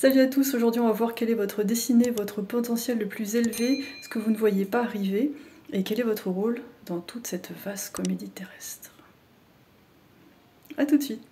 Salut à tous, aujourd'hui on va voir quelle est votre destinée, votre potentiel le plus élevé, ce que vous ne voyez pas arriver, et quel est votre rôle dans toute cette vaste comédie terrestre. A tout de suite.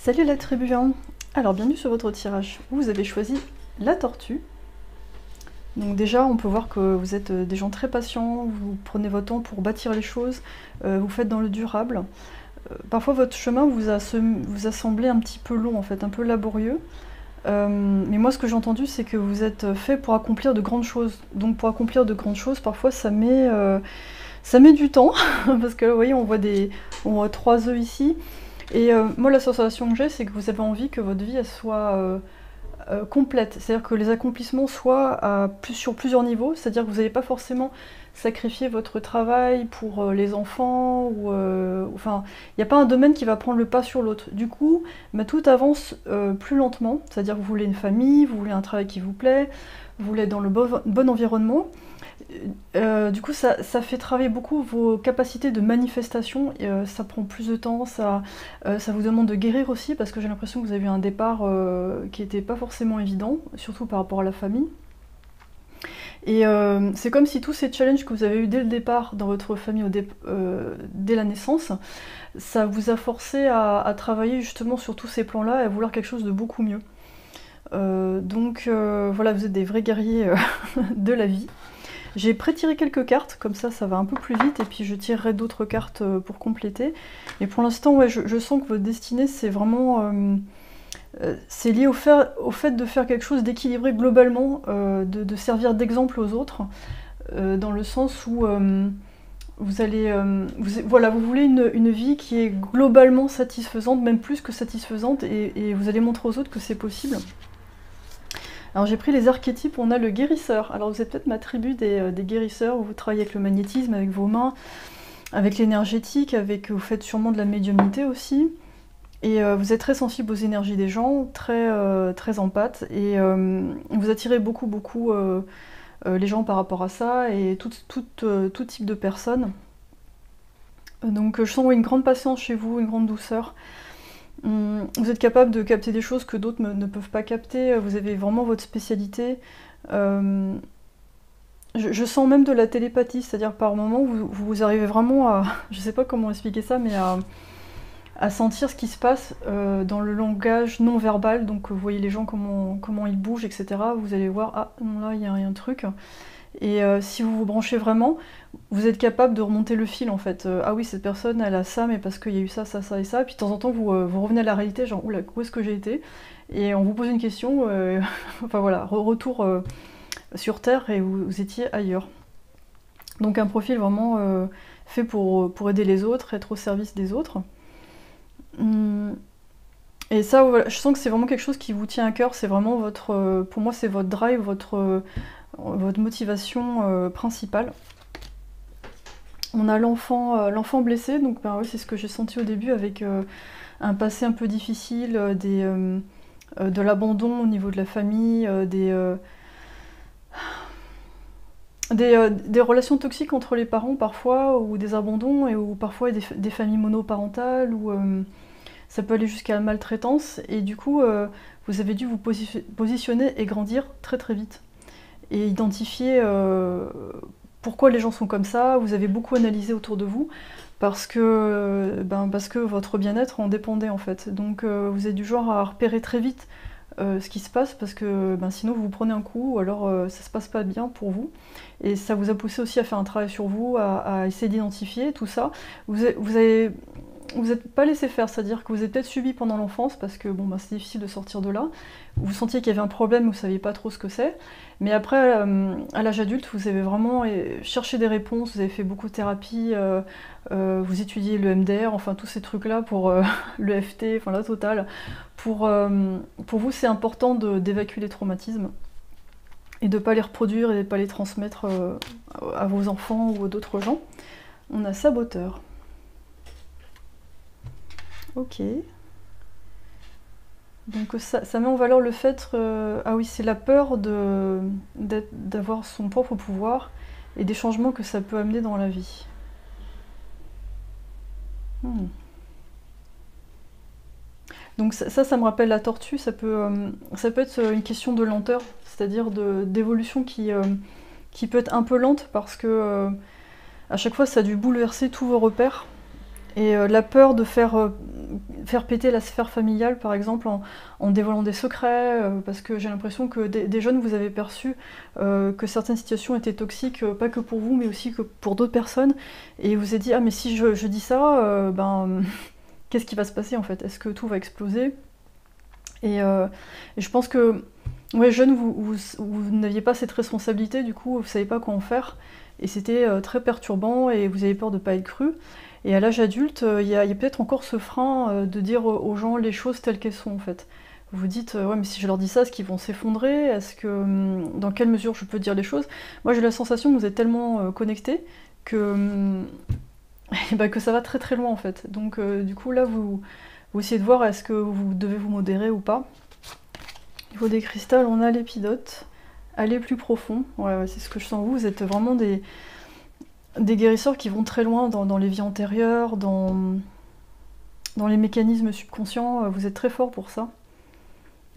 Salut la tribu 1. Alors bienvenue sur votre tirage. Vous avez choisi la tortue. Donc déjà on peut voir que vous êtes des gens très patients, vous prenez votre temps pour bâtir les choses, vous faites dans le durable. Parfois votre chemin vous a semblé un petit peu long en fait, un peu laborieux. Mais moi ce que j'ai entendu c'est que vous êtes fait pour accomplir de grandes choses. Donc pour accomplir de grandes choses parfois ça met du temps. Parce que vous voyez on voit 3 œufs ici. Et moi la sensation que j'ai c'est que vous avez envie que votre vie elle soit complète, c'est-à-dire que les accomplissements soient sur plusieurs niveaux, c'est-à-dire que vous n'allez pas forcément sacrifier votre travail pour les enfants, enfin, il n'y a pas un domaine qui va prendre le pas sur l'autre. Du coup, tout avance plus lentement, c'est-à-dire que vous voulez une famille, vous voulez un travail qui vous plaît, vous voulez être dans le bon environnement. Du coup, ça fait travailler beaucoup vos capacités de manifestation, ça prend plus de temps, ça vous demande de guérir aussi, parce que j'ai l'impression que vous avez eu un départ qui n'était pas forcément évident, surtout par rapport à la famille. Et c'est comme si tous ces challenges que vous avez eu dès le départ dans votre famille, dès la naissance, ça vous a forcé à travailler justement sur tous ces plans-là et à vouloir quelque chose de beaucoup mieux. Donc voilà, vous êtes des vrais guerriers de la vie. J'ai pré-tiré quelques cartes, comme ça va un peu plus vite, et puis je tirerai d'autres cartes pour compléter. Et pour l'instant, ouais, je sens que votre destinée, c'est vraiment... c'est lié au fait de faire quelque chose d'équilibré globalement, de servir d'exemple aux autres, dans le sens où vous allez... voilà, vous voulez une vie qui est globalement satisfaisante, même plus que satisfaisante, et vous allez montrer aux autres que c'est possible. Alors j'ai pris les archétypes, on a le guérisseur. Alors vous êtes peut-être ma tribu des guérisseurs, où vous travaillez avec le magnétisme, avec vos mains, avec l'énergétique, vous faites sûrement de la médiumnité aussi. Et vous êtes très sensible aux énergies des gens, très empathe, et vous attirez beaucoup les gens par rapport à ça, et tout type de personnes. Donc je sens une grande patience chez vous, une grande douceur. Vous êtes capable de capter des choses que d'autres ne peuvent pas capter, vous avez vraiment votre spécialité. Je sens même de la télépathie, c'est-à-dire par moments vous arrivez vraiment à, je sais pas comment expliquer ça, mais à sentir ce qui se passe dans le langage non verbal, donc vous voyez les gens comment ils bougent, etc. Vous allez voir, ah non, là il y a un truc. Et si vous vous branchez vraiment, vous êtes capable de remonter le fil en fait. Ah oui, cette personne elle a ça, mais parce qu'il y a eu ça et ça. Puis de temps en temps vous revenez à la réalité, genre oula, où est-ce que j'ai été? Et on vous pose une question, enfin voilà, retour sur Terre et vous étiez ailleurs. Donc un profil vraiment fait pour aider les autres, être au service des autres. Et ça, voilà, je sens que c'est vraiment quelque chose qui vous tient à cœur, c'est vraiment pour moi c'est votre drive, votre motivation principale. On a l'enfant blessé, donc oui, c'est ce que j'ai senti au début avec un passé un peu difficile, de l'abandon au niveau de la famille, des relations toxiques entre les parents parfois, ou des abandons, ou parfois des familles monoparentales, ou ça peut aller jusqu'à la maltraitance, et du coup vous avez dû vous positionner et grandir très vite. Et identifier pourquoi les gens sont comme ça, vous avez beaucoup analysé autour de vous, parce que votre bien-être en dépendait en fait. Donc vous êtes du genre à repérer très vite ce qui se passe, parce que ben, sinon vous vous prenez un coup, ou alors ça se passe pas bien pour vous. Et ça vous a poussé aussi à faire un travail sur vous, à essayer d'identifier tout ça. Vous n'êtes pas laissé faire, c'est-à-dire que vous avez peut-être subi pendant l'enfance, parce que bon, ben, c'est difficile de sortir de là. Vous sentiez qu'il y avait un problème, vous ne saviez pas trop ce que c'est. Mais après, à l'âge adulte, vous avez vraiment cherché des réponses, vous avez fait beaucoup de thérapie, vous étudiez le MDR, enfin tous ces trucs-là pour le FT, enfin la totale. Pour vous, c'est important d'évacuer les traumatismes et de ne pas les reproduire et de ne pas les transmettre à vos enfants ou à d'autres gens. On a saboteur. Ok. Donc ça met en valeur le fait, ah oui, c'est la peur d'avoir son propre pouvoir et des changements que ça peut amener dans la vie. Hmm. Donc ça me rappelle la tortue, ça peut être une question de lenteur, c'est-à-dire d'évolution qui peut être un peu lente parce que à chaque fois ça a dû bouleverser tous vos repères. Et la peur de faire péter la sphère familiale, par exemple, en dévoilant des secrets, parce que j'ai l'impression que des jeunes, vous avez perçu que certaines situations étaient toxiques, pas que pour vous, mais aussi que pour d'autres personnes. Et vous vous êtes dit, ah mais si je dis ça, qu'est-ce qui va se passer en fait? Est-ce que tout va exploser? Et je pense que, ouais, jeune, vous n'aviez pas cette responsabilité, du coup, vous ne savez pas quoi en faire. Et c'était très perturbant et vous avez peur de ne pas être cru. Et à l'âge adulte, il y a peut-être encore ce frein de dire aux gens les choses telles qu'elles sont en fait. Vous vous dites, ouais, mais si je leur dis ça, est-ce qu'ils vont s'effondrer? Est-ce que, dans quelle mesure je peux dire les choses? Moi, j'ai la sensation que vous êtes tellement connectés que, bah, que ça va très très loin en fait. Donc, du coup, là, vous essayez de voir est-ce que vous devez vous modérer ou pas. Au niveau des cristals, on a l'épidote. Aller plus profond, ouais, c'est ce que je sens. Vous êtes vraiment des guérisseurs qui vont très loin dans les vies antérieures, dans les mécanismes subconscients. Vous êtes très fort pour ça.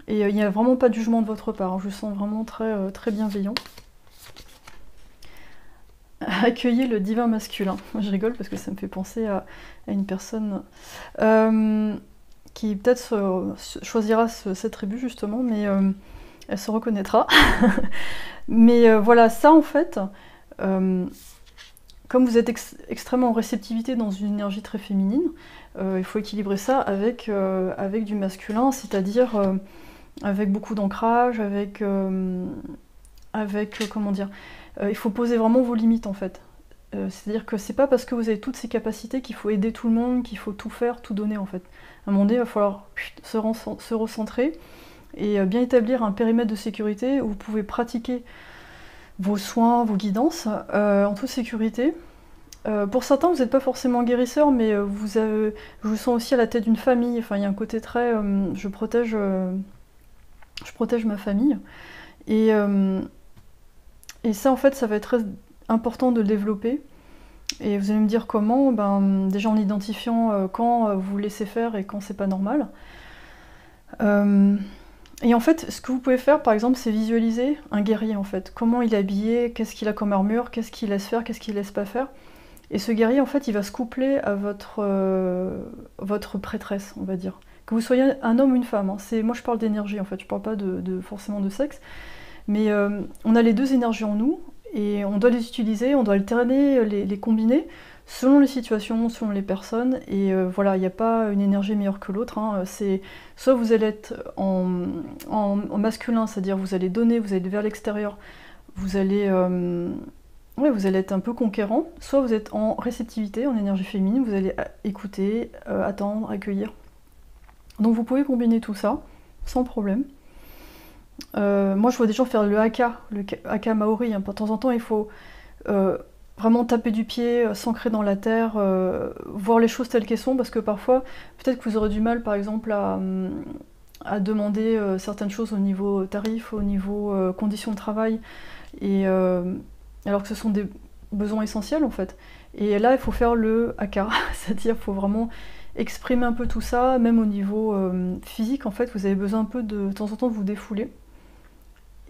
Et il n'y a vraiment pas de jugement de votre part. Je sens vraiment très, très bienveillant. Accueillez le divin masculin. Je rigole parce que ça me fait penser à une personne qui peut-être choisira cette tribu justement, mais elle se reconnaîtra. Mais voilà, ça en fait, comme vous êtes extrêmement en réceptivité dans une énergie très féminine, il faut équilibrer ça avec du masculin, c'est-à-dire avec beaucoup d'ancrage, avec comment dire, il faut poser vraiment vos limites en fait. C'est-à-dire que c'est pas parce que vous avez toutes ces capacités qu'il faut aider tout le monde, qu'il faut tout faire, tout donner en fait. À un moment donné, il va falloir se recentrer et bien établir un périmètre de sécurité où vous pouvez pratiquer vos soins, vos guidances en toute sécurité. Pour certains, vous n'êtes pas forcément guérisseur, mais je vous sens aussi à la tête d'une famille. Enfin, il y a un côté très je protège ma famille. Et ça, en fait, ça va être très important de le développer. Et vous allez me dire comment, déjà en identifiant quand vous laissez faire et quand c'est pas normal. Et en fait, ce que vous pouvez faire, par exemple, c'est visualiser un guerrier, en fait. Comment il est habillé, qu'est-ce qu'il a comme armure, qu'est-ce qu'il laisse faire, qu'est-ce qu'il laisse pas faire. Et ce guerrier, en fait, il va se coupler à votre prêtresse, on va dire. Que vous soyez un homme ou une femme. Hein. Moi, je parle d'énergie, en fait. Je parle pas forcément de sexe. Mais on a les deux énergies en nous, et on doit les utiliser, on doit alterner, les combiner, selon les situations, selon les personnes, et voilà, il n'y a pas une énergie meilleure que l'autre, hein. C'est soit vous allez être en masculin, c'est-à-dire vous allez donner, vous allez vers l'extérieur, vous allez être un peu conquérant, soit vous êtes en réceptivité, en énergie féminine, vous allez écouter, attendre, accueillir. Donc vous pouvez combiner tout ça, sans problème. Moi je vois des gens faire le haka maori, hein. De temps en temps il faut vraiment taper du pied, s'ancrer dans la terre, voir les choses telles qu'elles sont, parce que parfois, peut-être que vous aurez du mal, par exemple, à demander certaines choses au niveau tarif, au niveau conditions de travail, et, alors que ce sont des besoins essentiels, en fait. Et là, il faut faire le haka, c'est-à-dire qu'il faut vraiment exprimer un peu tout ça, même au niveau physique, en fait, vous avez besoin un peu de temps en temps de vous défouler.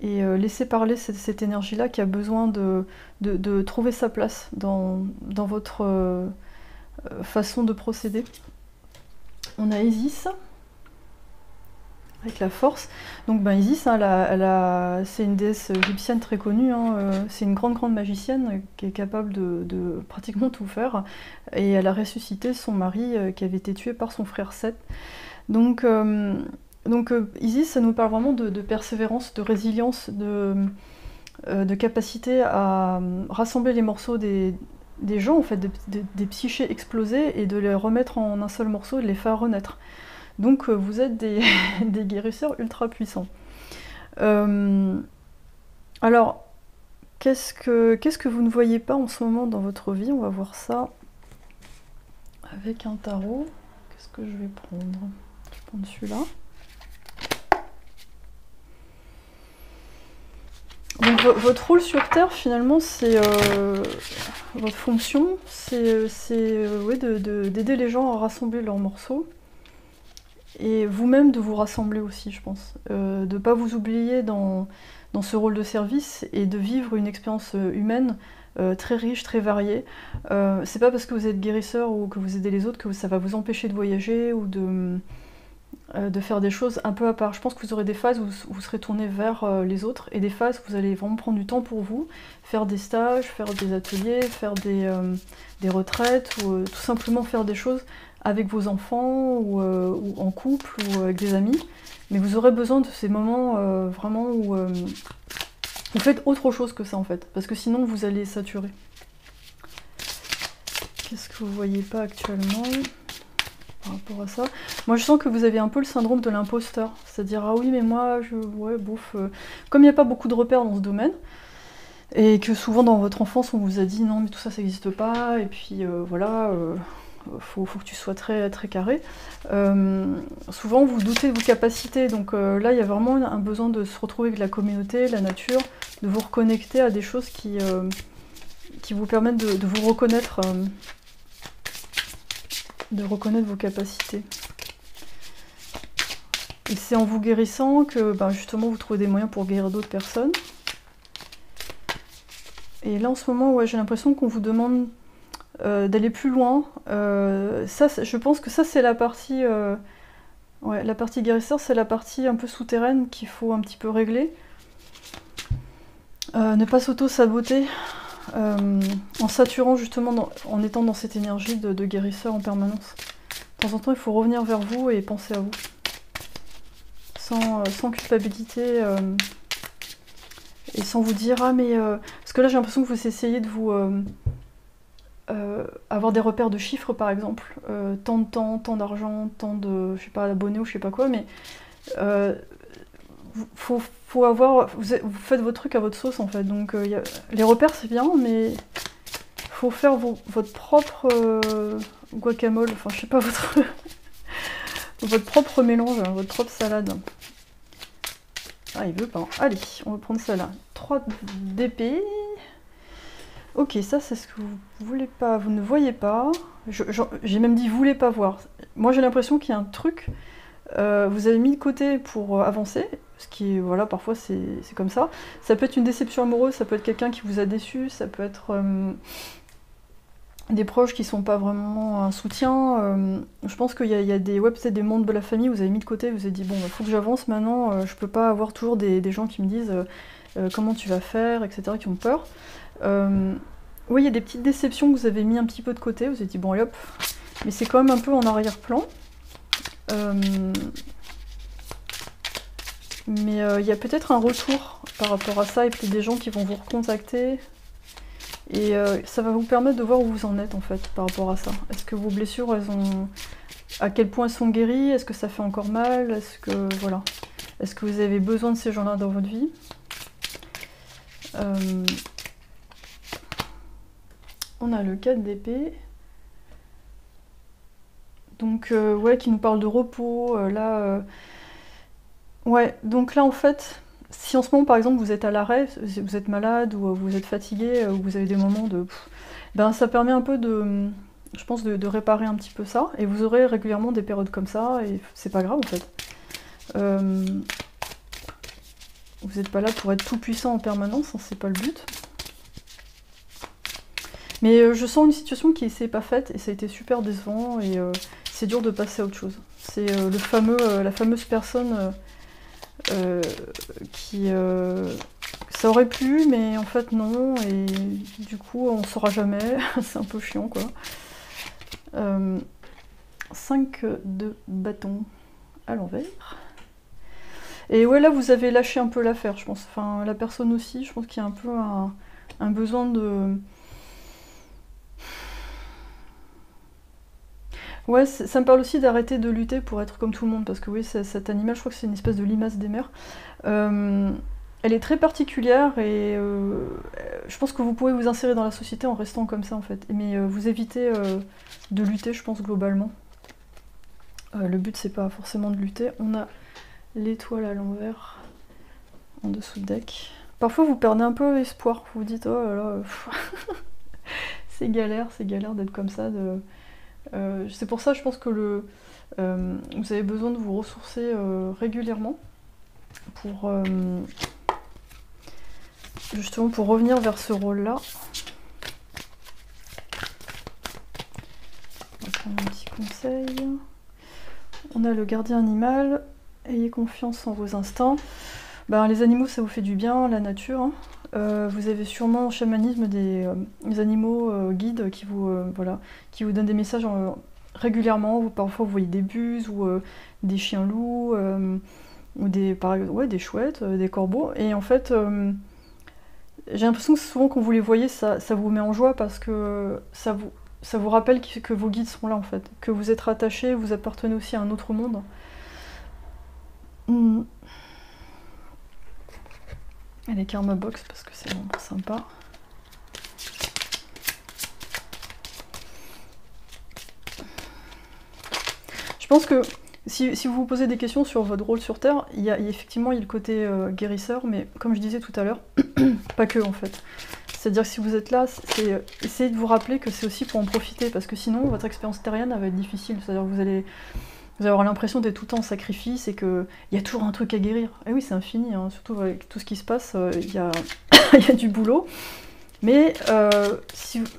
Et laisser parler cette énergie-là qui a besoin de trouver sa place dans votre façon de procéder. On a Isis. avec la force. Donc Isis, hein, c'est une déesse égyptienne très connue, hein, c'est une grande magicienne qui est capable de pratiquement tout faire. Et elle a ressuscité son mari qui avait été tué par son frère Seth. Donc Isis, ça nous parle vraiment de persévérance, de résilience, de capacité à rassembler les morceaux des gens, en fait, des psychés explosés, et de les remettre en un seul morceau et de les faire renaître. Donc vous êtes des guérisseurs ultra puissants. Alors, qu'est-ce que vous ne voyez pas en ce moment dans votre vie? On va voir ça avec un tarot. Qu'est-ce que je vais prendre? Je vais prendre celui-là. Donc votre rôle sur Terre, finalement, c'est votre fonction, c'est ouais, d'aider les gens à rassembler leurs morceaux. Et vous-même de vous rassembler aussi, je pense. De ne pas vous oublier dans ce rôle de service et de vivre une expérience humaine très riche, très variée. C'est pas parce que vous êtes guérisseur ou que vous aidez les autres que ça va vous empêcher de voyager ou de faire des choses un peu à part. Je pense que vous aurez des phases où vous serez tourné vers les autres et des phases où vous allez vraiment prendre du temps pour vous, faire des stages, faire des ateliers, faire des retraites ou tout simplement faire des choses avec vos enfants ou en couple ou avec des amis. Mais vous aurez besoin de ces moments vraiment où vous faites autre chose que ça en fait, parce que sinon vous allez saturer. Qu'est-ce que vous voyez pas actuellement par rapport à ça? Moi je sens que vous avez un peu le syndrome de l'imposteur, c'est-à-dire ah oui mais moi ouais bouffe. Comme il n'y a pas beaucoup de repères dans ce domaine, et que souvent dans votre enfance on vous a dit non mais tout ça ça n'existe pas, et puis voilà, faut que tu sois très, très carré. Souvent vous doutez de vos capacités, donc là il y a vraiment un besoin de se retrouver avec la communauté, la nature, de vous reconnecter à des choses qui vous permettent de vous reconnaître, de reconnaître vos capacités. Et c'est en vous guérissant que justement vous trouvez des moyens pour guérir d'autres personnes. Et là en ce moment, ouais, j'ai l'impression qu'on vous demande d'aller plus loin. Je pense que ça c'est la partie ouais, la partie guérisseur, c'est la partie un peu souterraine qu'il faut un petit peu régler. Ne pas s'auto-saboter en saturant justement, en étant dans cette énergie de guérisseur en permanence. De temps en temps il faut revenir vers vous et penser à vous sans culpabilité et sans vous dire ah mais parce que là j'ai l'impression que vous essayez de vous avoir des repères de chiffres par exemple, tant de temps, tant d'argent, tant de, je sais pas, d'abonnés ou je sais pas quoi, mais faut avoir, vous faites votre truc à votre sauce en fait, donc les repères c'est bien, mais faut faire votre propre guacamole, enfin je sais pas, votre propre mélange, hein, votre propre salade. Ah il veut pas, allez, on va prendre ça là, 3 d'épée. Ok, ça c'est ce que vous voulez pas, vous ne voyez pas. J'ai même dit vous voulez pas voir. Moi j'ai l'impression qu'il y a un truc, vous avez mis de côté pour avancer, ce qui, voilà, parfois c'est comme ça. Ça peut être une déception amoureuse, ça peut être quelqu'un qui vous a déçu, ça peut être des proches qui sont pas vraiment un soutien. Je pense qu'il y a des, ouais, peut-être des membres de la famille, vous avez mis de côté, vous avez dit bon, faut que j'avance maintenant, je peux pas avoir toujours des gens qui me disent comment tu vas faire, etc., qui ont peur. Oui, il y a des petites déceptions que vous avez mis un petit peu de côté, vous avez dit bon allez hop, mais c'est quand même un peu en arrière-plan. Mais il y a peut-être un retour par rapport à ça, et puis des gens qui vont vous recontacter, et ça va vous permettre de voir où vous en êtes en fait par rapport à ça. Est-ce que vos blessures, à quel point elles sont guéries? Est-ce que ça fait encore mal? Est-ce que, voilà, est-ce que vous avez besoin de ces gens-là dans votre vie? On a le 4 d'épée. Donc, ouais, qui nous parle de repos. Ouais, donc là, en fait, si en ce moment, par exemple, vous êtes à l'arrêt, vous êtes malade, ou vous êtes fatigué, ou vous avez des moments de... Ben, ça permet un peu de... Je pense de réparer un petit peu ça. Et vous aurez régulièrement des périodes comme ça, et c'est pas grave, en fait. Vous n'êtes pas là pour être tout puissant en permanence, hein, c'est pas le but. Mais je sens une situation qui s'est pas faite et ça a été super décevant et c'est dur de passer à autre chose. C'est la fameuse personne qui... ça aurait plu, mais en fait non, et du coup on saura jamais, c'est un peu chiant quoi. 5 de bâton à l'envers. Et ouais, là vous avez lâché un peu l'affaire, je pense. Enfin, la personne aussi, je pense qu'il y a un peu un besoin de... Ouais, ça me parle aussi d'arrêter de lutter pour être comme tout le monde, parce que oui, cet animal, je crois que c'est une espèce de limace des mers. Elle est très particulière et je pense que vous pouvez vous insérer dans la société en restant comme ça en fait. Mais vous évitez de lutter, je pense, globalement. Le but, c'est pas forcément de lutter. On a l'étoile à l'envers, en dessous de deck. Parfois, vous perdez un peu espoir. Vous vous dites, oh là là, c'est galère d'être comme ça. C'est pour ça, je pense que vous avez besoin de vous ressourcer régulièrement pour justement pour revenir vers ce rôle-là. On va prendre un petit conseil. On a le gardien animal. Ayez confiance en vos instincts. Ben, les animaux, ça vous fait du bien, la nature. Hein. Vous avez sûrement en chamanisme des animaux guides qui vous donnent des messages régulièrement. Parfois, vous voyez des buses ou des chiens loups ou des chouettes, des corbeaux. Et en fait, j'ai l'impression que souvent quand vous les voyez, ça vous met en joie parce que ça vous rappelle que vos guides sont là en fait, que vous êtes rattachés, vous appartenez aussi à un autre monde. Allez, Karma Box parce que c'est vraiment sympa. Je pense que si vous vous posez des questions sur votre rôle sur Terre, effectivement il y a le côté guérisseur, mais comme je disais tout à l'heure, pas que en fait. C'est-à-dire que si vous êtes là, essayez de vous rappeler que c'est aussi pour en profiter, parce que sinon votre expérience terrienne elle va être difficile. C'est-à-dire que vous allez avoir l'impression d'être tout le temps en sacrifice et qu'il y a toujours un truc à guérir. Et oui, c'est infini, hein, surtout avec tout ce qui se passe, il y a du boulot. Mais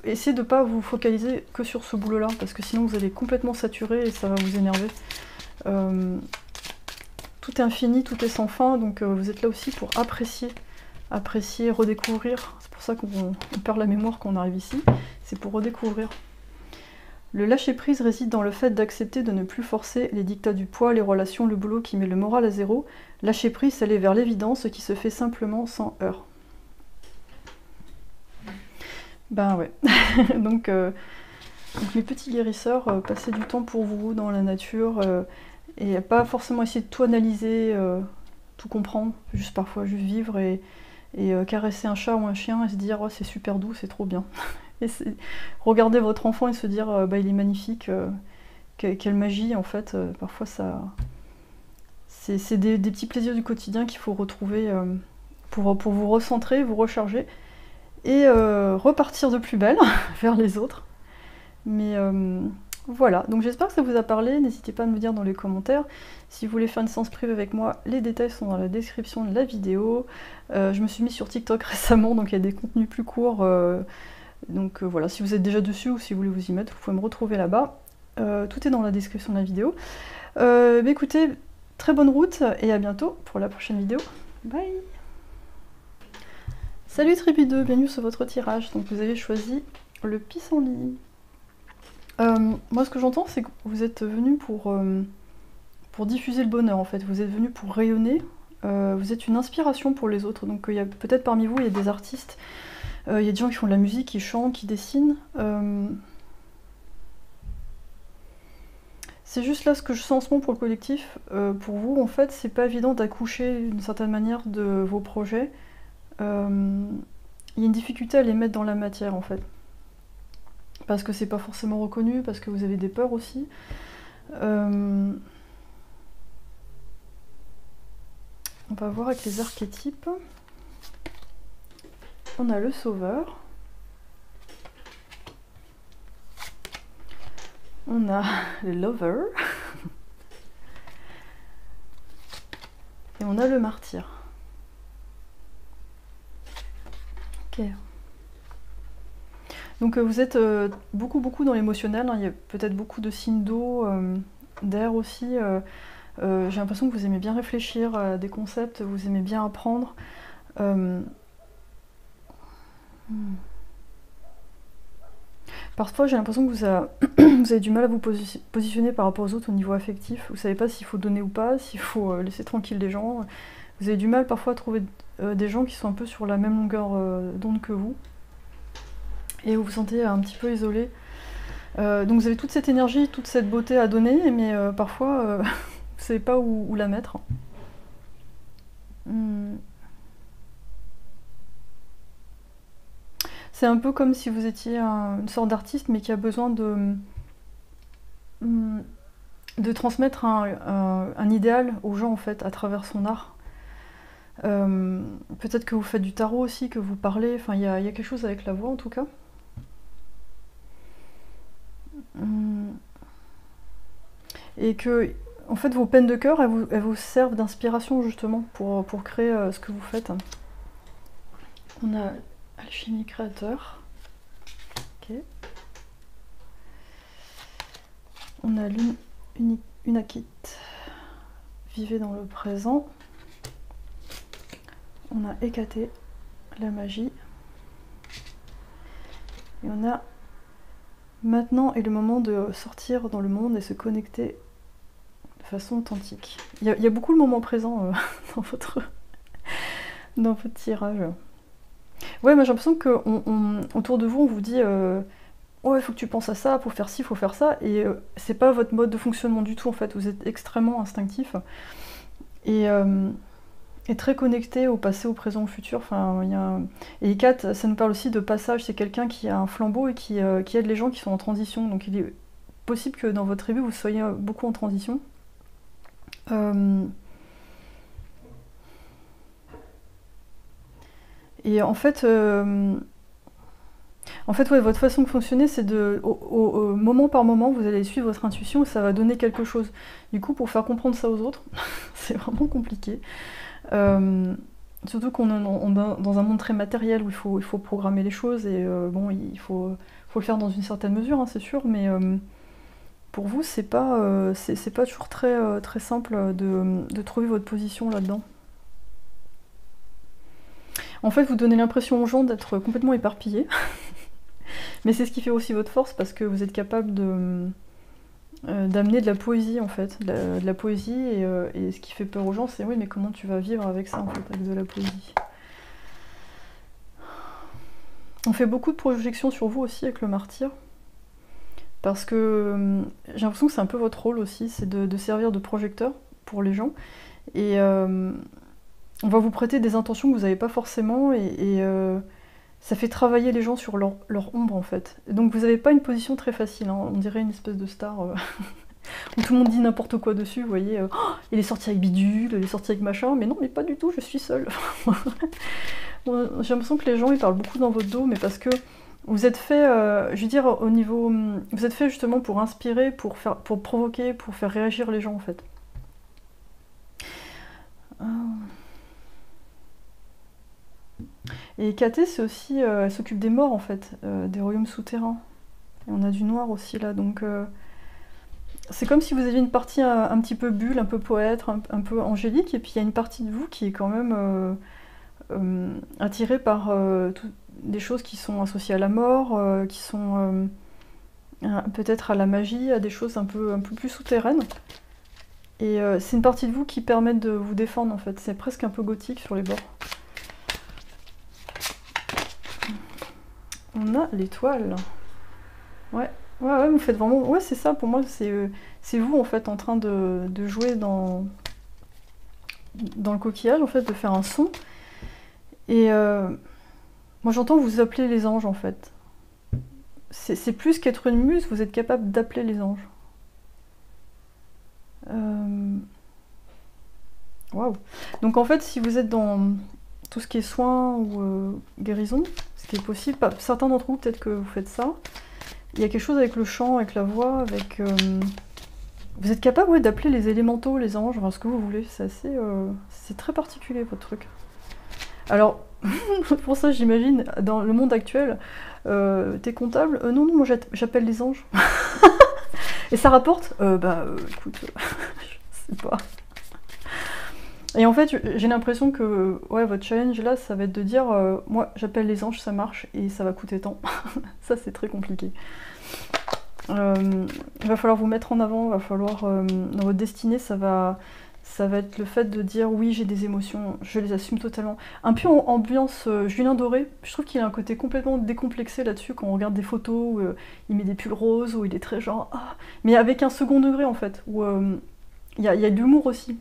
essayez de ne pas vous focaliser que sur ce boulot-là, parce que sinon vous allez complètement saturer et ça va vous énerver. Tout est infini, tout est sans fin, donc vous êtes là aussi pour apprécier, redécouvrir. C'est pour ça qu'on perd la mémoire quand on arrive ici, c'est pour redécouvrir. Le lâcher-prise réside dans le fait d'accepter de ne plus forcer les dictats du poids, les relations, le boulot qui met le moral à zéro. Lâcher-prise, c'est aller vers l'évidence qui se fait simplement sans heurts. Ben ouais. donc mes petits guérisseurs, passez du temps pour vous dans la nature et pas forcément essayer de tout analyser, tout comprendre, juste parfois juste vivre et caresser un chat ou un chien et se dire oh, c'est super doux, c'est trop bien. Et regarder votre enfant et se dire bah, il est magnifique, quelle magie en fait. Parfois ça, c'est des petits plaisirs du quotidien qu'il faut retrouver pour vous recentrer, vous recharger et repartir de plus belle vers les autres. Mais voilà, donc j'espère que ça vous a parlé. N'hésitez pas à me dire dans les commentaires. Si vous voulez faire une séance privée avec moi, les détails sont dans la description de la vidéo. Je me suis mis sur TikTok récemment, donc il y a des contenus plus courts. Donc voilà, si vous êtes déjà dessus ou si vous voulez vous y mettre, vous pouvez me retrouver là-bas. Tout est dans la description de la vidéo. Bah écoutez, très bonne route et à bientôt pour la prochaine vidéo. Bye! Salut Tribu 2, bienvenue sur votre tirage. Donc vous avez choisi le pissenlit. Moi ce que j'entends c'est que vous êtes venu pour diffuser le bonheur en fait. Vous êtes venu pour rayonner. Vous êtes une inspiration pour les autres. Donc il y a peut-être parmi vous il y a des artistes. Il y a des gens qui font de la musique, qui chantent, qui dessinent. C'est juste là ce que je sens en ce moment pour le collectif. Pour vous, en fait, c'est pas évident d'accoucher d'une certaine manière de vos projets. Il y a une difficulté à les mettre dans la matière, en fait. Parce que c'est pas forcément reconnu, parce que vous avez des peurs aussi. On va voir avec les archétypes. On a le sauveur. On a le lover. Et on a le martyr. Ok. Donc vous êtes beaucoup dans l'émotionnel, hein. Il y a peut-être beaucoup de signes d'eau, d'air aussi. J'ai l'impression que vous aimez bien réfléchir à des concepts, vous aimez bien apprendre. Euh, hmm. Parfois, j'ai l'impression que vous avez du mal à vous positionner par rapport aux autres au niveau affectif. Vous savez pas s'il faut donner ou pas, s'il faut laisser tranquille les gens. Vous avez du mal parfois à trouver des gens qui sont un peu sur la même longueur d'onde que vous. Et vous vous sentez un petit peu isolé. Donc vous avez toute cette énergie, toute cette beauté à donner, mais parfois, vous savez pas où la mettre. Hmm. C'est un peu comme si vous étiez une sorte d'artiste, mais qui a besoin hmm, de transmettre un idéal aux gens, en fait, à travers son art. Peut-être que vous faites du tarot aussi, que vous parlez, enfin, il y a quelque chose avec la voix, en tout cas. Hmm. Et que, en fait, vos peines de cœur, elles vous servent d'inspiration, justement, pour créer ce que vous faites. On a Alchimie créateur. Ok. On a Lune Unakit. Vivez dans le présent. On a Hécaté, la magie. Et on a Maintenant est le moment de sortir dans le monde et se connecter de façon authentique. Il y a beaucoup le moment présent dans votre tirage. Ouais, moi j'ai l'impression que autour de vous, on vous dit ouais, il faut que tu penses à ça, faut faire ci, faut faire ça, et c'est pas votre mode de fonctionnement du tout en fait. Vous êtes extrêmement instinctif et très connecté au passé, au présent, au futur. Enfin, Et 4, ça nous parle aussi de passage. C'est quelqu'un qui a un flambeau et qui aide les gens qui sont en transition. Donc il est possible que dans votre tribu, vous soyez beaucoup en transition. Et en fait, ouais, votre façon de fonctionner, c'est au moment par moment, vous allez suivre votre intuition et ça va donner quelque chose. Du coup, pour faire comprendre ça aux autres, c'est vraiment compliqué. Surtout qu'on est dans un monde très matériel où il faut programmer les choses et bon, il faut le faire dans une certaine mesure, hein, c'est sûr, mais pour vous, c'est pas toujours très simple de trouver votre position là-dedans. En fait, vous donnez l'impression aux gens d'être complètement éparpillés, mais c'est ce qui fait aussi votre force parce que vous êtes capable d'amener de la poésie en fait, de la poésie et ce qui fait peur aux gens, c'est oui, mais comment tu vas vivre avec ça en fait, avec de la poésie. On fait beaucoup de projections sur vous aussi avec le martyr, parce que j'ai l'impression que c'est un peu votre rôle aussi, c'est de servir de projecteur pour les gens, et on va vous prêter des intentions que vous n'avez pas forcément, et ça fait travailler les gens sur leur ombre en fait. Donc vous n'avez pas une position très facile, hein. On dirait une espèce de star où tout le monde dit n'importe quoi dessus, vous voyez, oh, il est sorti avec bidule, il est sorti avec machin, mais non, mais pas du tout, je suis seule. Bon, j'ai l'impression que les gens ils parlent beaucoup dans votre dos, mais parce que vous êtes fait, je veux dire, au niveau, vous êtes fait justement pour inspirer, pour provoquer, pour faire réagir les gens en fait. Et Katé, c'est aussi, elle s'occupe des morts en fait, des royaumes souterrains. Et on a du noir aussi là, donc c'est comme si vous aviez une partie un petit peu bulle, un peu poète, un peu angélique, et puis il y a une partie de vous qui est quand même attirée par des choses qui sont associées à la mort, qui sont peut-être à la magie, à des choses un peu plus souterraines. Et c'est une partie de vous qui permet de vous défendre en fait, c'est presque un peu gothique sur les bords. On a l'étoile. Ouais, vous faites vraiment... Ouais, c'est ça, pour moi, c'est vous, en fait, en train de jouer dans le coquillage, en fait, de faire un son. Et moi, j'entends vous appeler les anges, en fait. C'est plus qu'être une muse, vous êtes capable d'appeler les anges. Waouh. Donc, en fait, si vous êtes dans tout ce qui est soins ou guérison, ce qui est possible, certains d'entre vous, peut-être que vous faites ça, il y a quelque chose avec le chant, avec la voix, avec... vous êtes capable ouais, d'appeler les élémentaux, les anges, enfin, ce que vous voulez. C'est assez... c'est très particulier, votre truc. Alors, pour ça, j'imagine, dans le monde actuel, t'es comptable? Non, non, moi j'appelle les anges. Et ça rapporte? Écoute, je sais pas. Et en fait, j'ai l'impression que ouais, votre challenge là, ça va être de dire moi j'appelle les anges, ça marche et ça va coûter tant. Ça, c'est très compliqué. Il va falloir vous mettre en avant, il va falloir dans votre destinée, ça va être le fait de dire oui, j'ai des émotions, je les assume totalement. Un peu en ambiance Julien Doré, je trouve qu'il a un côté complètement décomplexé là-dessus quand on regarde des photos où il met des pulls roses, où il est très genre ah, mais avec un second degré en fait, où y a de l'humour aussi.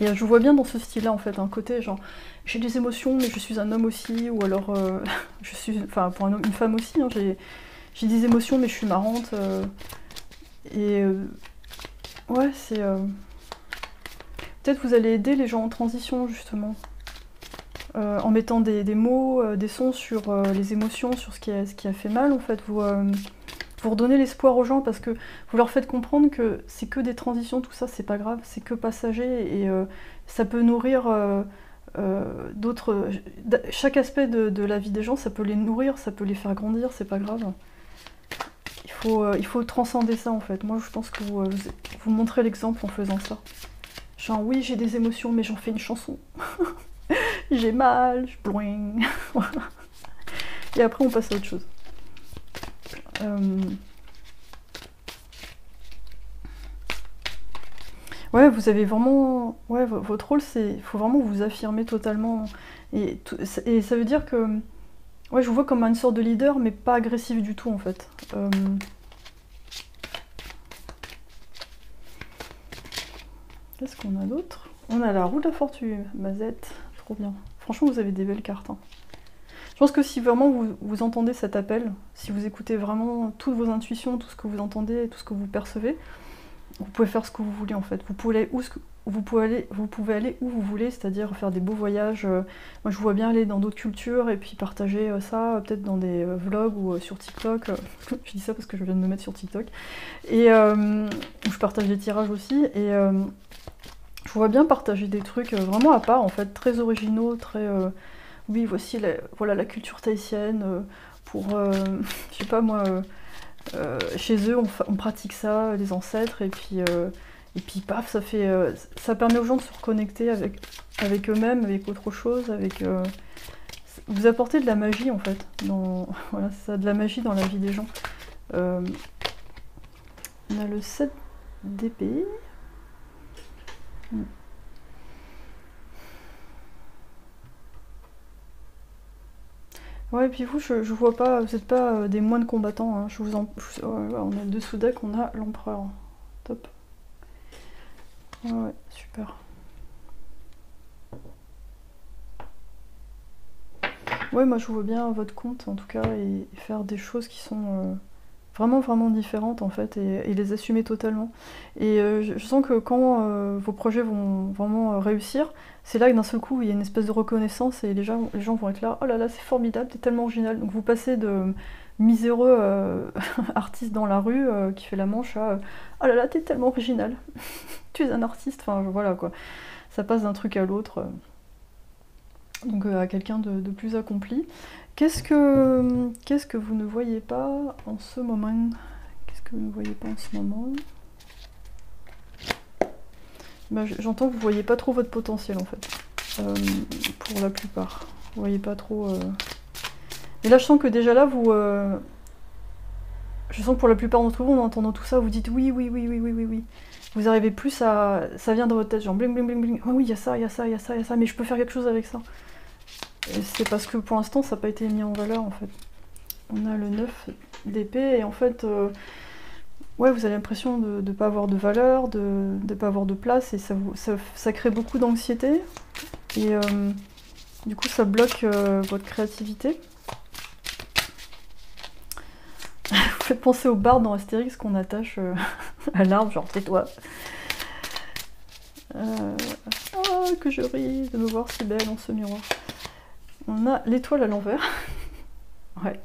Et je vous vois bien dans ce style-là en fait, un côté genre j'ai des émotions mais je suis un homme aussi, ou alors je suis, enfin pour un homme, une femme aussi, hein, j'ai des émotions mais je suis marrante. Ouais, c'est... Peut-être vous allez aider les gens en transition justement, en mettant des mots, des sons sur les émotions, sur ce qui a fait mal en fait. Vous redonnez l'espoir aux gens parce que vous leur faites comprendre que c'est que des transitions, tout ça c'est pas grave, c'est que passager et ça peut nourrir d'autres... Chaque aspect de la vie des gens, ça peut les nourrir, ça peut les faire grandir, c'est pas grave. Il faut transcender ça en fait. Moi je pense que vous montrez l'exemple en faisant ça. Genre oui j'ai des émotions mais j'en fais une chanson. J'ai mal, je bling. Et après on passe à autre chose. Ouais, vous avez vraiment... Ouais, votre rôle, c'est... Il faut vraiment vous affirmer totalement. Et ça veut dire que... Ouais, je vous vois comme une sorte de leader, mais pas agressif du tout, en fait. Qu'est-ce qu'on a d'autre? On a la roue de la fortune, Mazette. Trop bien. Franchement, vous avez des belles cartes. Hein. Je pense que si vraiment vous entendez cet appel, si vous écoutez vraiment toutes vos intuitions, tout ce que vous entendez, tout ce que vous percevez, vous pouvez faire ce que vous voulez en fait. Vous pouvez aller où vous voulez, c'est-à-dire faire des beaux voyages. Moi je vous vois bien aller dans d'autres cultures et puis partager ça, peut-être dans des vlogs ou sur TikTok. Je dis ça parce que je viens de me mettre sur TikTok. Et je partage des tirages aussi. Et je vous vois bien partager des trucs vraiment à part en fait, très originaux, très... oui, voici voilà, la culture tahitienne pour, je sais pas moi... chez eux, on pratique ça, les ancêtres, et puis paf, ça permet aux gens de se reconnecter avec eux-mêmes, avec autre chose, vous apportez de la magie en fait, voilà, ça, de la magie dans la vie des gens. On a le 7 d'épée. Ouais, et puis vous, je vois pas, vous n'êtes pas des moines combattants, hein. On a dessous deck, on a l'empereur. Top. Ouais, super. Ouais, moi je vois bien votre compte en tout cas, et faire des choses qui sont vraiment vraiment différentes en fait, et les assumer totalement. Et je sens que quand vos projets vont vraiment réussir, c'est là que d'un seul coup il y a une espèce de reconnaissance et les gens vont être là, oh là là c'est formidable, t'es tellement original. Donc vous passez de miséreux artiste dans la rue qui fait la manche à oh là là t'es tellement original, tu es un artiste, enfin voilà quoi. Ça passe d'un truc à l'autre, donc à quelqu'un de plus accompli. Qu'est-ce que vous ne voyez pas en ce moment? Qu'est-ce que vous ne voyez pas en ce moment? Bah, j'entends que vous voyez pas trop votre potentiel en fait, pour la plupart. Vous voyez pas trop... Et là je sens que déjà là vous... Je sens que pour la plupart d'entre vous, en entendant tout ça, vous dites oui, oui, oui, oui, oui, oui, oui. Vous arrivez plus à... Ça vient dans votre tête, genre bling, bling, bling, bling. Oh oui, il y a ça, il y a ça, il y a ça, il y a ça, mais je peux faire quelque chose avec ça. Et c'est parce que pour l'instant, ça n'a pas été mis en valeur en fait. On a le 9 d'épée et en fait... ouais, vous avez l'impression de ne pas avoir de valeur, de ne pas avoir de place, et ça crée beaucoup d'anxiété. Et du coup, ça bloque votre créativité. Vous faites penser au barde dans Astérix qu'on attache à l'arbre, genre tais-toi. Oh, que je ris de me voir si belle en ce miroir. On a l'étoile à l'envers. Ouais.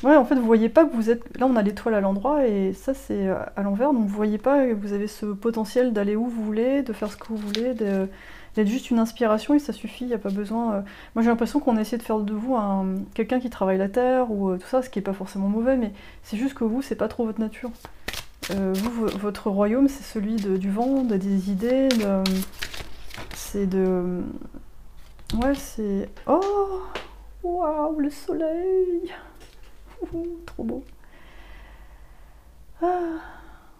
Ouais, en fait, vous voyez pas que vous êtes... Là, on a l'étoile à l'endroit, et ça, c'est à l'envers, donc vous voyez pas que vous avez ce potentiel d'aller où vous voulez, de faire ce que vous voulez, d'être juste une inspiration, et ça suffit, il n'y a pas besoin... Moi, j'ai l'impression qu'on a essayé de faire de vous quelqu'un qui travaille la terre, ou tout ça, ce qui est pas forcément mauvais, mais c'est juste que vous, c'est pas trop votre nature. Votre royaume, c'est celui du vent, des idées, c'est de... Ouais, c'est... Oh! Waouh, le soleil! Trop beau. Ah.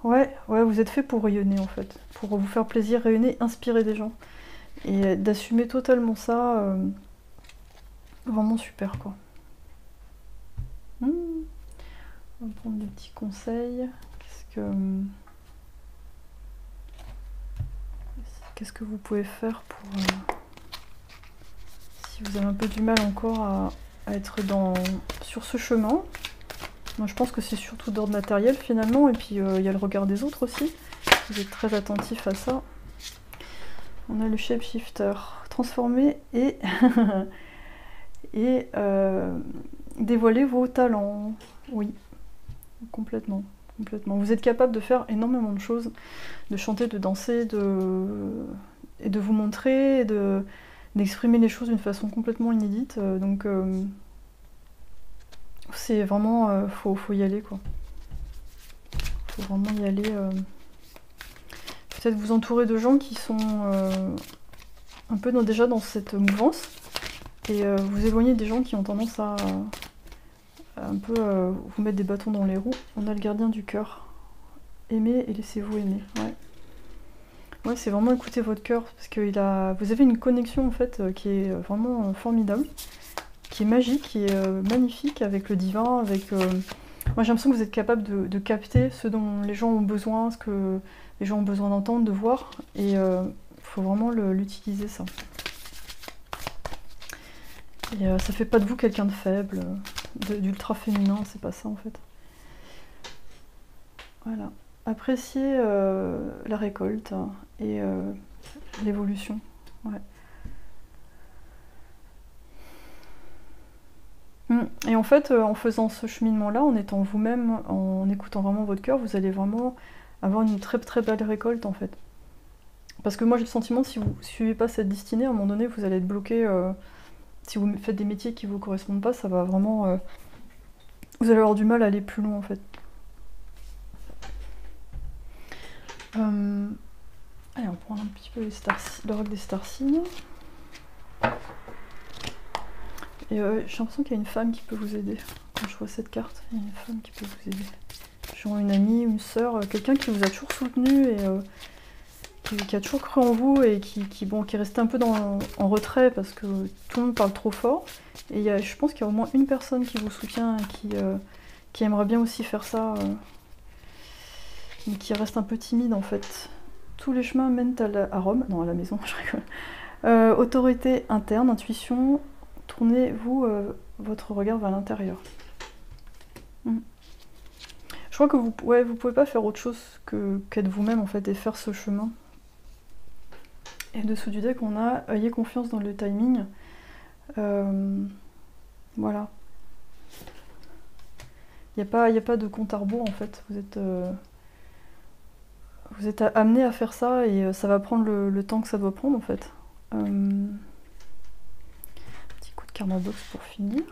Ouais, ouais, vous êtes fait pour rayonner en fait. Pour vous faire plaisir, rayonner, inspirer des gens. Et d'assumer totalement ça, vraiment super quoi. Hmm. On va prendre des petits conseils. Qu'est-ce que vous pouvez faire pour... si vous avez un peu du mal encore à être sur ce chemin. Moi, je pense que c'est surtout d'ordre matériel finalement, et puis il y a le regard des autres aussi. Vous êtes très attentif à ça. On a le shapeshifter, transformer et, et dévoiler vos talents. Oui, complètement, complètement. Vous êtes capable de faire énormément de choses, de chanter, de danser, et de vous montrer, d'exprimer les choses d'une façon complètement inédite. Donc c'est vraiment, faut y aller quoi. Faut vraiment y aller. Peut-être vous entourer de gens qui sont un peu déjà dans cette mouvance, et vous éloigner des gens qui ont tendance à un peu vous mettre des bâtons dans les roues. On a le gardien du cœur. Aimez et laissez-vous aimer. Ouais. Ouais, c'est vraiment écouter votre cœur, parce que vous avez une connexion en fait qui est vraiment formidable, qui est magique, qui est magnifique avec le divin, avec... Moi j'ai l'impression que vous êtes capable de capter ce dont les gens ont besoin, ce que les gens ont besoin d'entendre, de voir, et il faut vraiment l'utiliser ça. Et ça fait pas de vous quelqu'un de faible, d'ultra féminin, c'est pas ça en fait. Voilà. Appréciez la récolte et l'évolution. Ouais. Et en fait, en faisant ce cheminement-là, en étant vous-même, en écoutant vraiment votre cœur, vous allez vraiment avoir une très très belle récolte en fait. Parce que moi j'ai le sentiment que si vous ne suivez pas cette destinée, à un moment donné, vous allez être bloqué. Si vous faites des métiers qui ne vous correspondent pas, ça va vraiment... vous allez avoir du mal à aller plus loin en fait. Allez, on prend un petit peu l'oracle des star signes. Et j'ai l'impression qu'il y a une femme qui peut vous aider. Quand je vois cette carte, il y a une femme qui peut vous aider. Genre une amie, une sœur, quelqu'un qui vous a toujours soutenu et qui a toujours cru en vous, et qui est resté un peu en retrait parce que tout le monde parle trop fort. Et je pense qu'il y a au moins une personne qui vous soutient et qui aimerait bien aussi faire ça, mais qui reste un peu timide en fait. Tous les chemins mènent à Rome, non à la maison, je rigole. Autorité interne, intuition, tournez-vous votre regard vers l'intérieur. Je crois que vous pouvez pas faire autre chose qu'être vous-même en fait, et faire ce chemin. Et dessous du deck, on a ayez confiance dans le timing. Voilà. Il n'y a pas de compte à rebours en fait. Vous êtes amené à faire ça, et ça va prendre le temps que ça doit prendre en fait. Petit coup de karma box pour finir.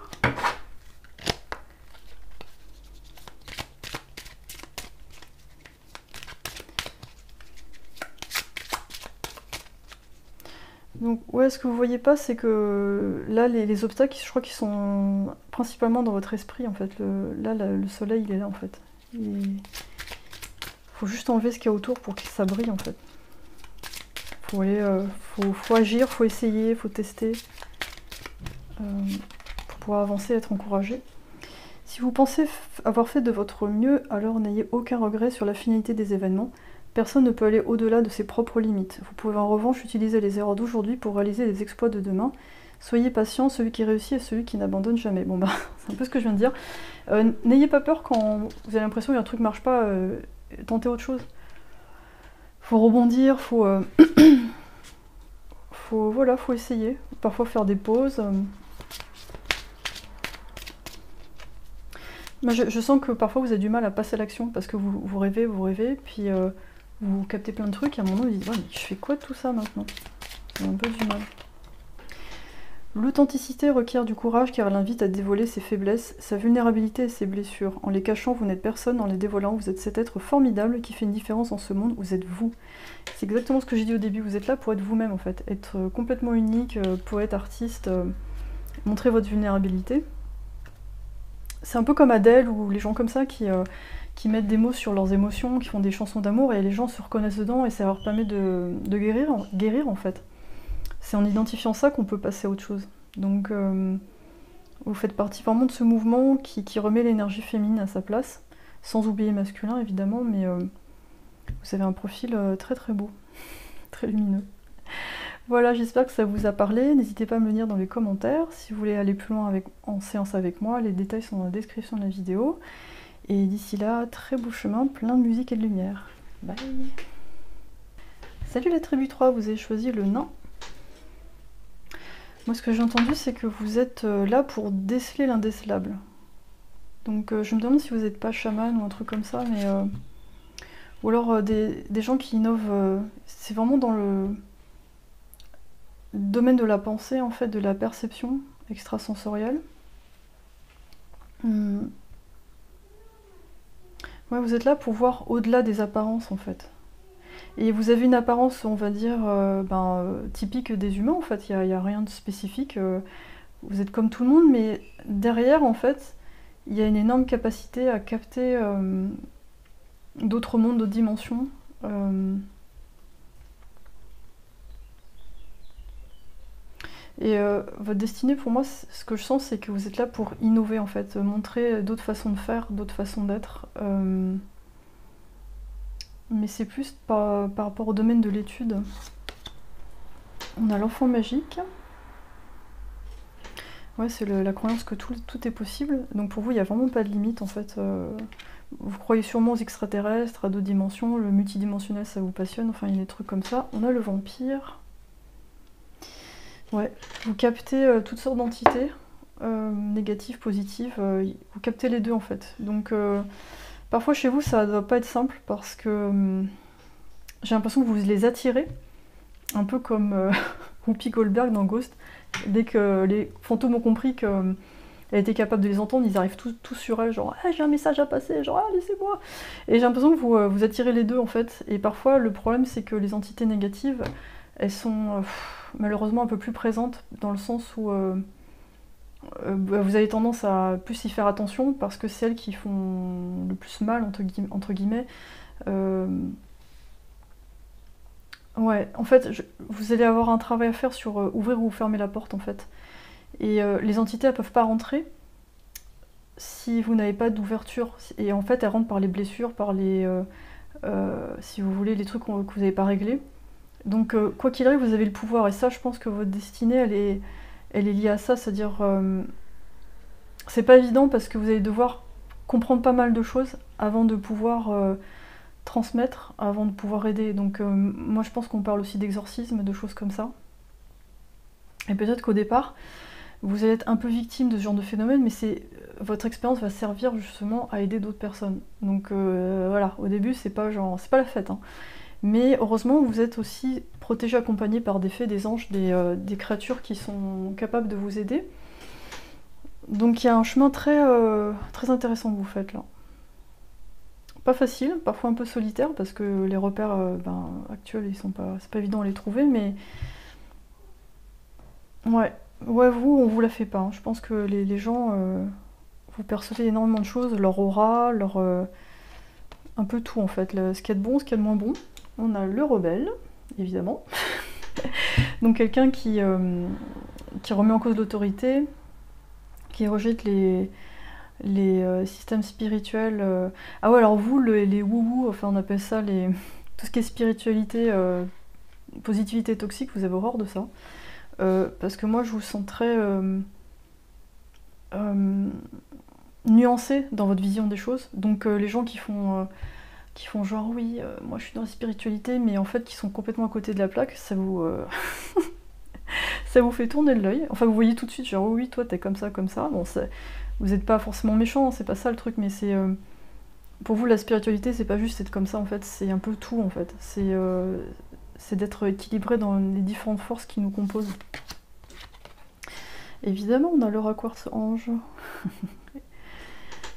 Donc ouais, ce que vous voyez pas, c'est que là, les obstacles, je crois qu'ils sont principalement dans votre esprit en fait. Là, le soleil, il est là en fait. Il faut juste enlever ce qu'il y a autour pour que ça brille en fait. Faut agir, faut essayer, faut tester pour pouvoir avancer, être encouragé. Si vous pensez avoir fait de votre mieux, alors n'ayez aucun regret sur la finalité des événements. Personne ne peut aller au-delà de ses propres limites. Vous pouvez en revanche utiliser les erreurs d'aujourd'hui pour réaliser les exploits de demain. Soyez patient, celui qui réussit est celui qui n'abandonne jamais. Bon bah, c'est un peu ce que je viens de dire. N'ayez pas peur quand vous avez l'impression qu'un truc marche pas, tentez autre chose. Faut rebondir, faut essayer. Parfois faire des pauses. Moi, je sens que parfois vous avez du mal à passer à l'action parce que vous rêvez, puis vous captez plein de trucs et à un moment vous dites ouais, mais je fais quoi de tout ça maintenant? J'ai un peu du mal. L'authenticité requiert du courage car elle invite à dévoiler ses faiblesses, sa vulnérabilité et ses blessures. En les cachant, vous n'êtes personne, en les dévoilant, vous êtes cet être formidable qui fait une différence dans ce monde, vous êtes vous. C'est exactement ce que j'ai dit au début, vous êtes là pour être vous-même en fait, être complètement unique, poète, artiste, montrer votre vulnérabilité. C'est un peu comme Adèle ou les gens comme ça qui mettent des mots sur leurs émotions, qui font des chansons d'amour et les gens se reconnaissent dedans et ça leur permet de guérir en fait. C'est en identifiant ça qu'on peut passer à autre chose. Donc vous faites partie vraiment de ce mouvement qui remet l'énergie féminine à sa place, sans oublier masculin évidemment, mais vous avez un profil très très beau, très lumineux. Voilà, j'espère que ça vous a parlé. N'hésitez pas à me le dire dans les commentaires. Si vous voulez aller plus loin en séance avec moi, les détails sont dans la description de la vidéo. Et d'ici là, très beau chemin, plein de musique et de lumière. Bye. Salut la tribu 3, vous avez choisi le nain. Moi, ce que j'ai entendu, c'est que vous êtes là pour déceler l'indécelable. Donc, je me demande si vous n'êtes pas chaman ou un truc comme ça, mais... ou alors des gens qui innovent... c'est vraiment dans le domaine de la pensée, en fait, de la perception extrasensorielle. Ouais, vous êtes là pour voir au-delà des apparences, en fait. Et vous avez une apparence, on va dire, typique des humains, en fait. Il n'y a rien de spécifique. Vous êtes comme tout le monde, mais derrière, en fait, il y a une énorme capacité à capter d'autres mondes, d'autres dimensions. Et votre destinée, pour moi, ce que je sens, c'est que vous êtes là pour innover, en fait, montrer d'autres façons de faire, d'autres façons d'être. Mais c'est plus par rapport au domaine de l'étude. On a l'enfant magique. Ouais, c'est la croyance que tout est possible. Donc pour vous, il n'y a vraiment pas de limite, en fait. Vous croyez sûrement aux extraterrestres, à d'autres dimensions. Le multidimensionnel, ça vous passionne. Enfin, il y a des trucs comme ça. On a le vampire. Ouais, vous captez toutes sortes d'entités, négatives, positives. Vous captez les deux, en fait. Donc... parfois chez vous ça doit pas être simple parce que j'ai l'impression que vous les attirez, un peu comme Whoopi Goldberg dans Ghost. Dès que les fantômes ont compris qu'elle était capable de les entendre, ils arrivent tous sur elle, genre ah, j'ai un message à passer, genre ah, laissez-moi. Et j'ai l'impression que vous attirez les deux en fait. Et parfois le problème c'est que les entités négatives, elles sont malheureusement un peu plus présentes dans le sens où vous avez tendance à plus y faire attention parce que c'est elles qui font le plus mal, entre guillemets. Ouais, en fait, vous allez avoir un travail à faire sur ouvrir ou fermer la porte, en fait. Et les entités, elles peuvent pas rentrer si vous n'avez pas d'ouverture. Et en fait, elles rentrent par les blessures, par les... si vous voulez, les trucs que vous n'avez pas réglés. Donc, quoi qu'il arrive, vous avez le pouvoir. Et ça, je pense que votre destinée, elle est liée à ça, c'est-à-dire c'est pas évident parce que vous allez devoir comprendre pas mal de choses avant de pouvoir transmettre, avant de pouvoir aider. Donc moi je pense qu'on parle aussi d'exorcisme, de choses comme ça. Et peut-être qu'au départ, vous allez être un peu victime de ce genre de phénomène, mais votre expérience va servir justement à aider d'autres personnes. Donc voilà, au début c'est pas la fête, hein. Mais heureusement, vous êtes aussi protégé, accompagné par des fées, des anges, des créatures qui sont capables de vous aider. Donc il y a un chemin très intéressant que vous faites là. Pas facile, parfois un peu solitaire, parce que les repères actuels, c'est pas évident à les trouver, mais... Ouais, vous, on vous la fait pas, hein. Je pense que les gens, vous percevez énormément de choses, leur aura, un peu tout en fait, ce qu'il y a de bon, ce qu'il y a de moins bon. On a le rebelle, évidemment. Donc quelqu'un qui remet en cause l'autorité, qui rejette les systèmes spirituels. Ah ouais, alors vous, les wou-wou, enfin on appelle ça tout ce qui est spiritualité, positivité toxique, vous avez horreur de ça. Parce que moi je vous sens très nuancé dans votre vision des choses. Donc les gens qui font genre oui, moi je suis dans la spiritualité, mais en fait qui sont complètement à côté de la plaque, ça vous ça vous fait tourner de l'œil. Enfin vous voyez tout de suite genre oui, toi t'es comme ça. Bon, vous n'êtes pas forcément méchant, c'est pas ça le truc, mais c'est... pour vous, la spiritualité, c'est pas juste être comme ça, en fait, c'est un peu tout, en fait. C'est d'être équilibré dans les différentes forces qui nous composent. Évidemment, on a l'aura quartz ange.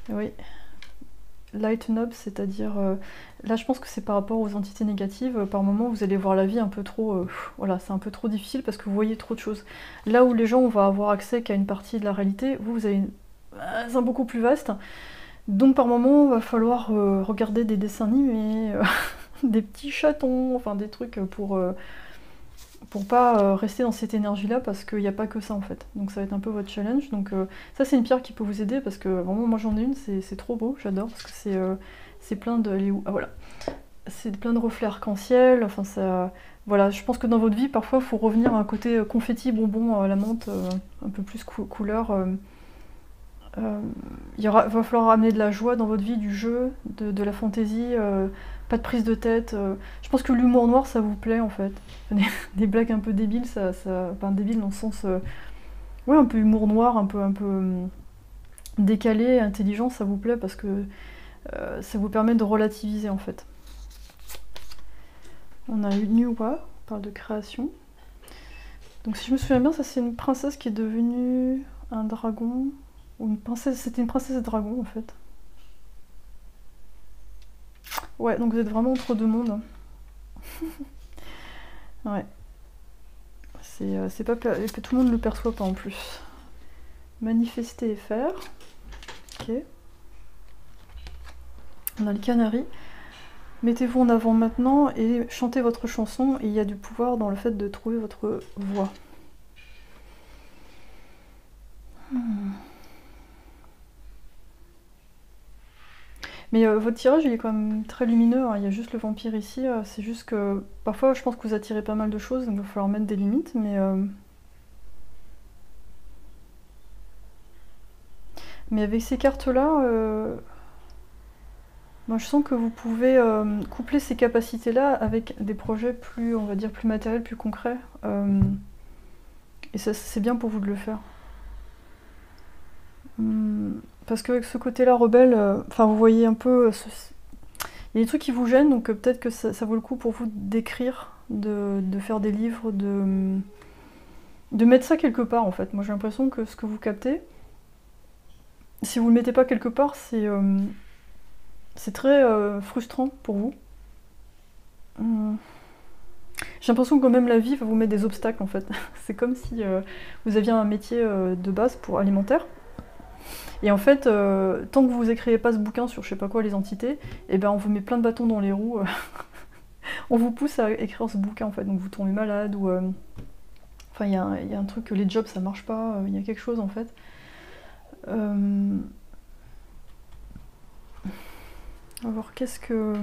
Oui. Lighten up, c'est-à-dire... là, je pense que c'est par rapport aux entités négatives. Par moment, vous allez voir la vie un peu trop... voilà, c'est un peu trop difficile parce que vous voyez trop de choses. Là où les gens vont avoir accès qu'à une partie de la réalité, vous avez... c'est beaucoup plus vaste. Donc par moment, il va falloir regarder des dessins animés, des petits chatons, enfin des trucs pour pas rester dans cette énergie-là, parce qu'il n'y a pas que ça en fait. Donc ça va être un peu votre challenge. Donc ça c'est une pierre qui peut vous aider, parce que vraiment moi j'en ai une, c'est trop beau, j'adore, parce que c'est plein de... Ah voilà. C'est plein de reflets arc-en-ciel, enfin ça... Voilà, je pense que dans votre vie, parfois, il faut revenir à un côté confetti, bonbon, à la menthe, un peu plus couleur... va falloir amener de la joie dans votre vie, du jeu, de la fantaisie, pas de prise de tête. Je pense que l'humour noir, ça vous plaît en fait. Des blagues un peu débiles, enfin débiles dans le sens... ouais, un peu humour noir, un peu décalé, intelligent, ça vous plaît parce que ça vous permet de relativiser en fait. On a une Nuwa, on parle de création. Donc si je me souviens bien, ça c'est une princesse qui est devenue un dragon... Ou une princesse, c'était une princesse dragon en fait. Ouais, donc vous êtes vraiment entre deux mondes. Ouais. C'est pas... Tout le monde ne le perçoit pas en plus. Manifester et faire. Ok. On a le canari. Mettez-vous en avant maintenant et chantez votre chanson. Et il y a du pouvoir dans le fait de trouver votre voix. Mais votre tirage, il est quand même très lumineux, hein. Il y a juste le vampire ici, c'est juste que parfois je pense que vous attirez pas mal de choses, donc il va falloir mettre des limites, mais avec ces cartes-là, moi je sens que vous pouvez coupler ces capacités-là avec des projets plus, on va dire, plus matériels, plus concrets, et ça c'est bien pour vous de le faire. Parce qu'avec ce côté-là rebelle, enfin vous voyez un peu... il y a des trucs qui vous gênent, donc peut-être que ça vaut le coup pour vous d'écrire, de faire des livres, de mettre ça quelque part en fait. Moi j'ai l'impression que ce que vous captez, si vous le mettez pas quelque part, c'est très frustrant pour vous. J'ai l'impression que même la vie va vous mettre des obstacles en fait. C'est comme si vous aviez un métier de base pour alimentaire. Et en fait, tant que vous écrivez pas ce bouquin sur je sais pas quoi les entités, et ben on vous met plein de bâtons dans les roues. On vous pousse à écrire ce bouquin en fait, donc vous tombez malade ou... Enfin, il y a un truc que les jobs ça marche pas, il y a quelque chose en fait. On va voir qu'est-ce que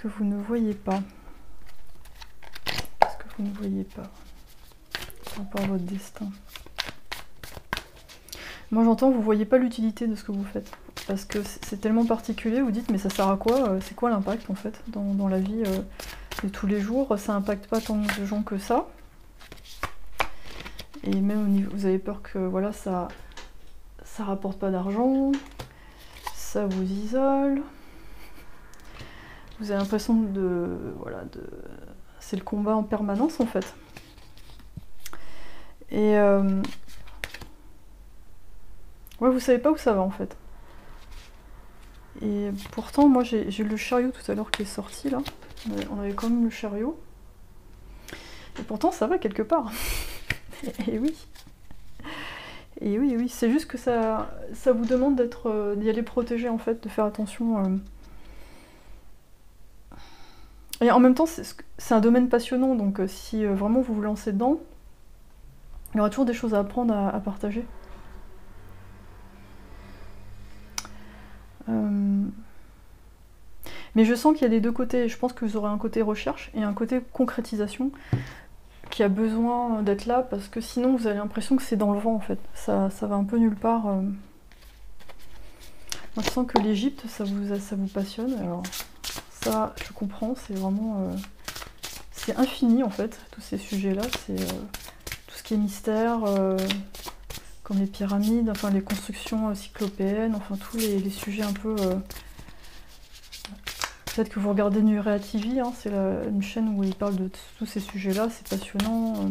vous ne voyez pas. Qu'est-ce que vous ne voyez pas par rapport à votre destin. Moi j'entends, vous voyez pas l'utilité de ce que vous faites. Parce que c'est tellement particulier, vous dites mais ça sert à quoi? C'est quoi l'impact en fait dans la vie de tous les jours? Ça impacte pas tant de gens que ça. Et même au niveau, vous avez peur que voilà, ça rapporte pas d'argent, ça vous isole. Vous avez l'impression voilà, c'est le combat en permanence en fait. Et ouais, vous savez pas où ça va en fait. Et pourtant, moi j'ai le chariot tout à l'heure qui est sorti là. On avait quand même le chariot. Et pourtant ça va quelque part. Et oui. Et oui, oui, c'est juste que ça vous demande d'y aller protégé en fait, de faire attention. Et en même temps, c'est un domaine passionnant, donc si vraiment vous vous lancez dedans, il y aura toujours des choses à apprendre, à partager. Mais je sens qu'il y a les deux côtés. Je pense que vous aurez un côté recherche et un côté concrétisation qui a besoin d'être là, parce que sinon vous avez l'impression que c'est dans le vent en fait. Ça va un peu nulle part. Moi je sens que l'Égypte, ça vous passionne. Alors ça, je comprends, c'est vraiment... c'est infini en fait, tous ces sujets-là. C'est tout ce qui est mystère, comme les pyramides, enfin les constructions cyclopéennes, enfin tous les sujets un peu... Peut-être que vous regardez Nurea TV, hein, c'est une chaîne où ils parlent de tous ces sujets-là, c'est passionnant.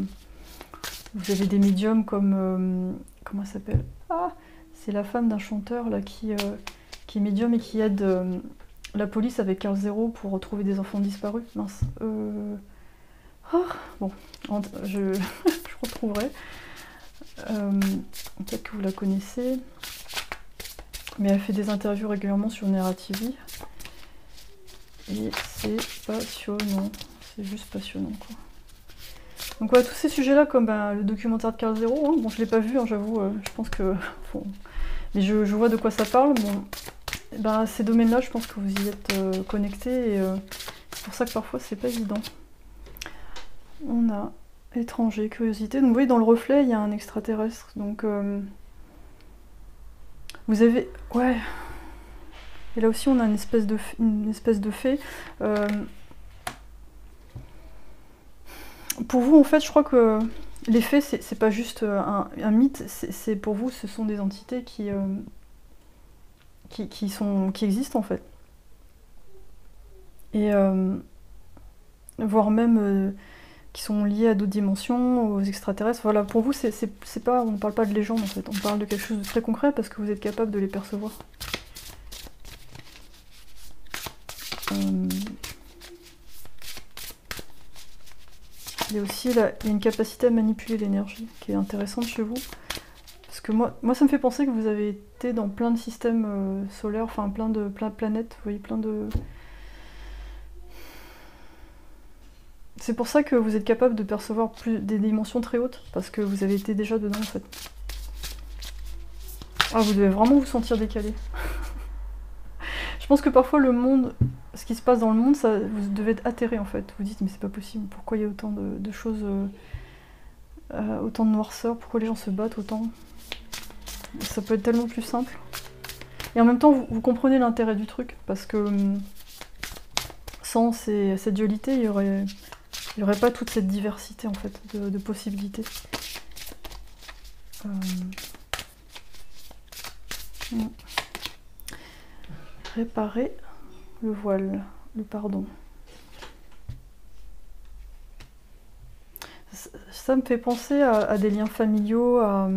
Vous avez des médiums comme... comment elle s'appelle? Ah, c'est la femme d'un chanteur là, qui est médium et qui aide la police avec Carl Zero pour retrouver des enfants disparus. Mince. Oh, bon, je retrouverai. Peut-être que vous la connaissez. Mais elle fait des interviews régulièrement sur Nurea TV. Et c'est passionnant. C'est juste passionnant, quoi. Donc voilà, tous ces sujets-là, comme le documentaire de Carl Zero, hein, bon, je l'ai pas vu, hein, j'avoue, je pense que... Bon, mais je vois de quoi ça parle. Bon, ces domaines-là, je pense que vous y êtes connectés, et c'est pour ça que parfois, c'est pas évident. On a étranger, curiosité. Donc vous voyez, dans le reflet, il y a un extraterrestre. Donc, vous avez... Ouais... Et là aussi, on a une espèce de fée. Pour vous, en fait, je crois que les fées, c'est pas juste un mythe. C'est pour vous, ce sont des entités qui existent, en fait. Et voire même qui sont liées à d'autres dimensions, aux extraterrestres. Voilà, pour vous, c'est pas, on ne parle pas de légende, en fait. On parle de quelque chose de très concret parce que vous êtes capable de les percevoir. Il y a aussi il y a une capacité à manipuler l'énergie qui est intéressante chez vous. Parce que moi, ça me fait penser que vous avez été dans plein de systèmes solaires, enfin plein de planètes, vous voyez, plein de... C'est pour ça que vous êtes capable de percevoir des dimensions très hautes, parce que vous avez été déjà dedans, en fait. Ah, vous devez vraiment vous sentir décalé. Je pense que parfois le monde, ce qui se passe dans le monde, vous devez être atterré en fait. Vous dites mais c'est pas possible, pourquoi il y a autant de choses, autant de noirceur, pourquoi les gens se battent autant? Ça peut être tellement plus simple. Et en même temps vous comprenez l'intérêt du truc, parce que sans cette dualité, il y aurait pas toute cette diversité en fait de possibilités. Réparer le voile, le pardon. Ça me fait penser à des liens familiaux, à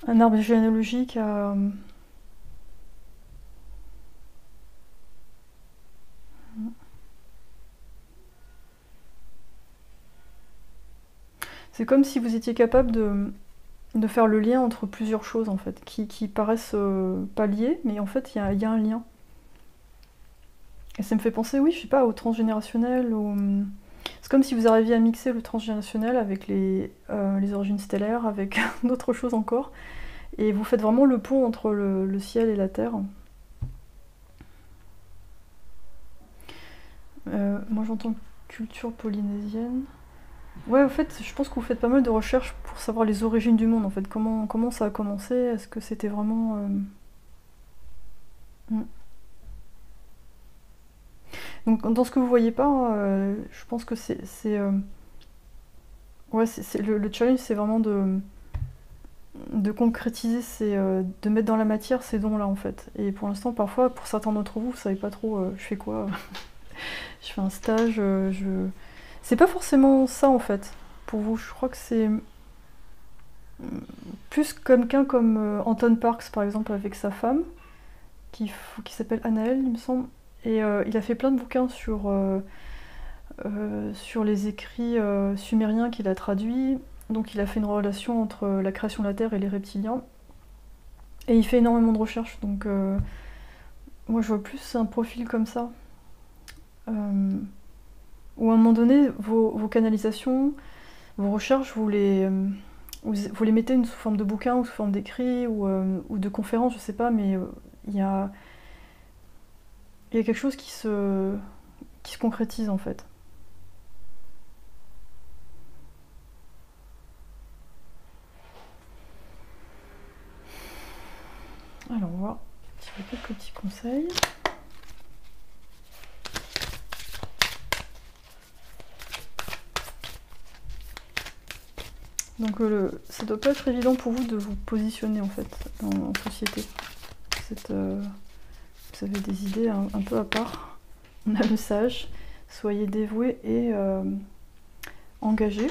un arbre généalogique, à... C'est comme si vous étiez capable de faire le lien entre plusieurs choses en fait, qui paraissent pas liées, mais en fait il y a un lien. Et ça me fait penser, oui, je sais pas, au transgénérationnel, c'est comme si vous arriviez à mixer le transgénérationnel avec les origines stellaires, avec d'autres choses encore, et vous faites vraiment le pont entre le ciel et la terre. Moi j'entends culture polynésienne. Ouais, en fait, je pense que vous faites pas mal de recherches pour savoir les origines du monde, en fait. Comment ça a commencé? Est-ce que c'était vraiment... Donc, dans ce que vous voyez pas, je pense que ouais, le challenge, c'est vraiment de concrétiser, de mettre dans la matière ces dons-là, en fait. Et pour l'instant, parfois, pour certains d'entre vous, vous savez pas trop, je fais quoi? Je fais un stage, C'est pas forcément ça, en fait. Pour vous, je crois que c'est plus quelqu'un comme Anton Parks, par exemple, avec sa femme, qui s'appelle Anaël, il me semble. Et il a fait plein de bouquins sur les écrits sumériens qu'il a traduits. Donc il a fait une relation entre la création de la Terre et les reptiliens. Et il fait énormément de recherches. Donc moi je vois plus un profil comme ça. Où à un moment donné, vos canalisations, vos recherches, vous les mettez sous forme de bouquins ou sous forme d'écrits ou de conférences, je sais pas, mais il y a quelque chose qui se concrétise en fait. Alors on va tirer quelques petits conseils. Donc ça doit pas être évident pour vous de vous positionner en fait en société. Vous avez des idées un peu à part. On a le sage, soyez dévoué et engagé.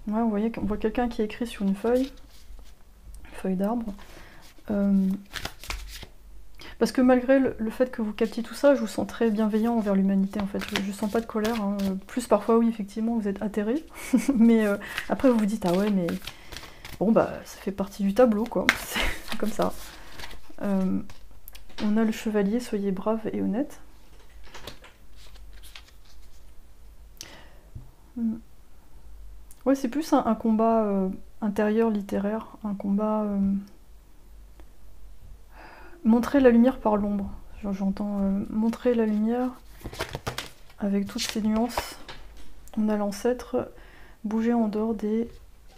Ouais, on voit quelqu'un qui écrit sur une feuille d'arbre. Parce que malgré le fait que vous captiez tout ça, je vous sens très bienveillant envers l'humanité en fait. Je sens pas de colère. Hein. Plus parfois oui, effectivement, vous êtes atterré. Mais après vous vous dites, ah ouais, mais bon bah ça fait partie du tableau quoi. C'est comme ça. On a le chevalier, soyez brave et honnête. Ouais, c'est plus un combat intérieur littéraire, un combat... montrer la lumière par l'ombre. J'entends montrer la lumière avec toutes ces nuances. On a l'ancêtre, bouger en dehors des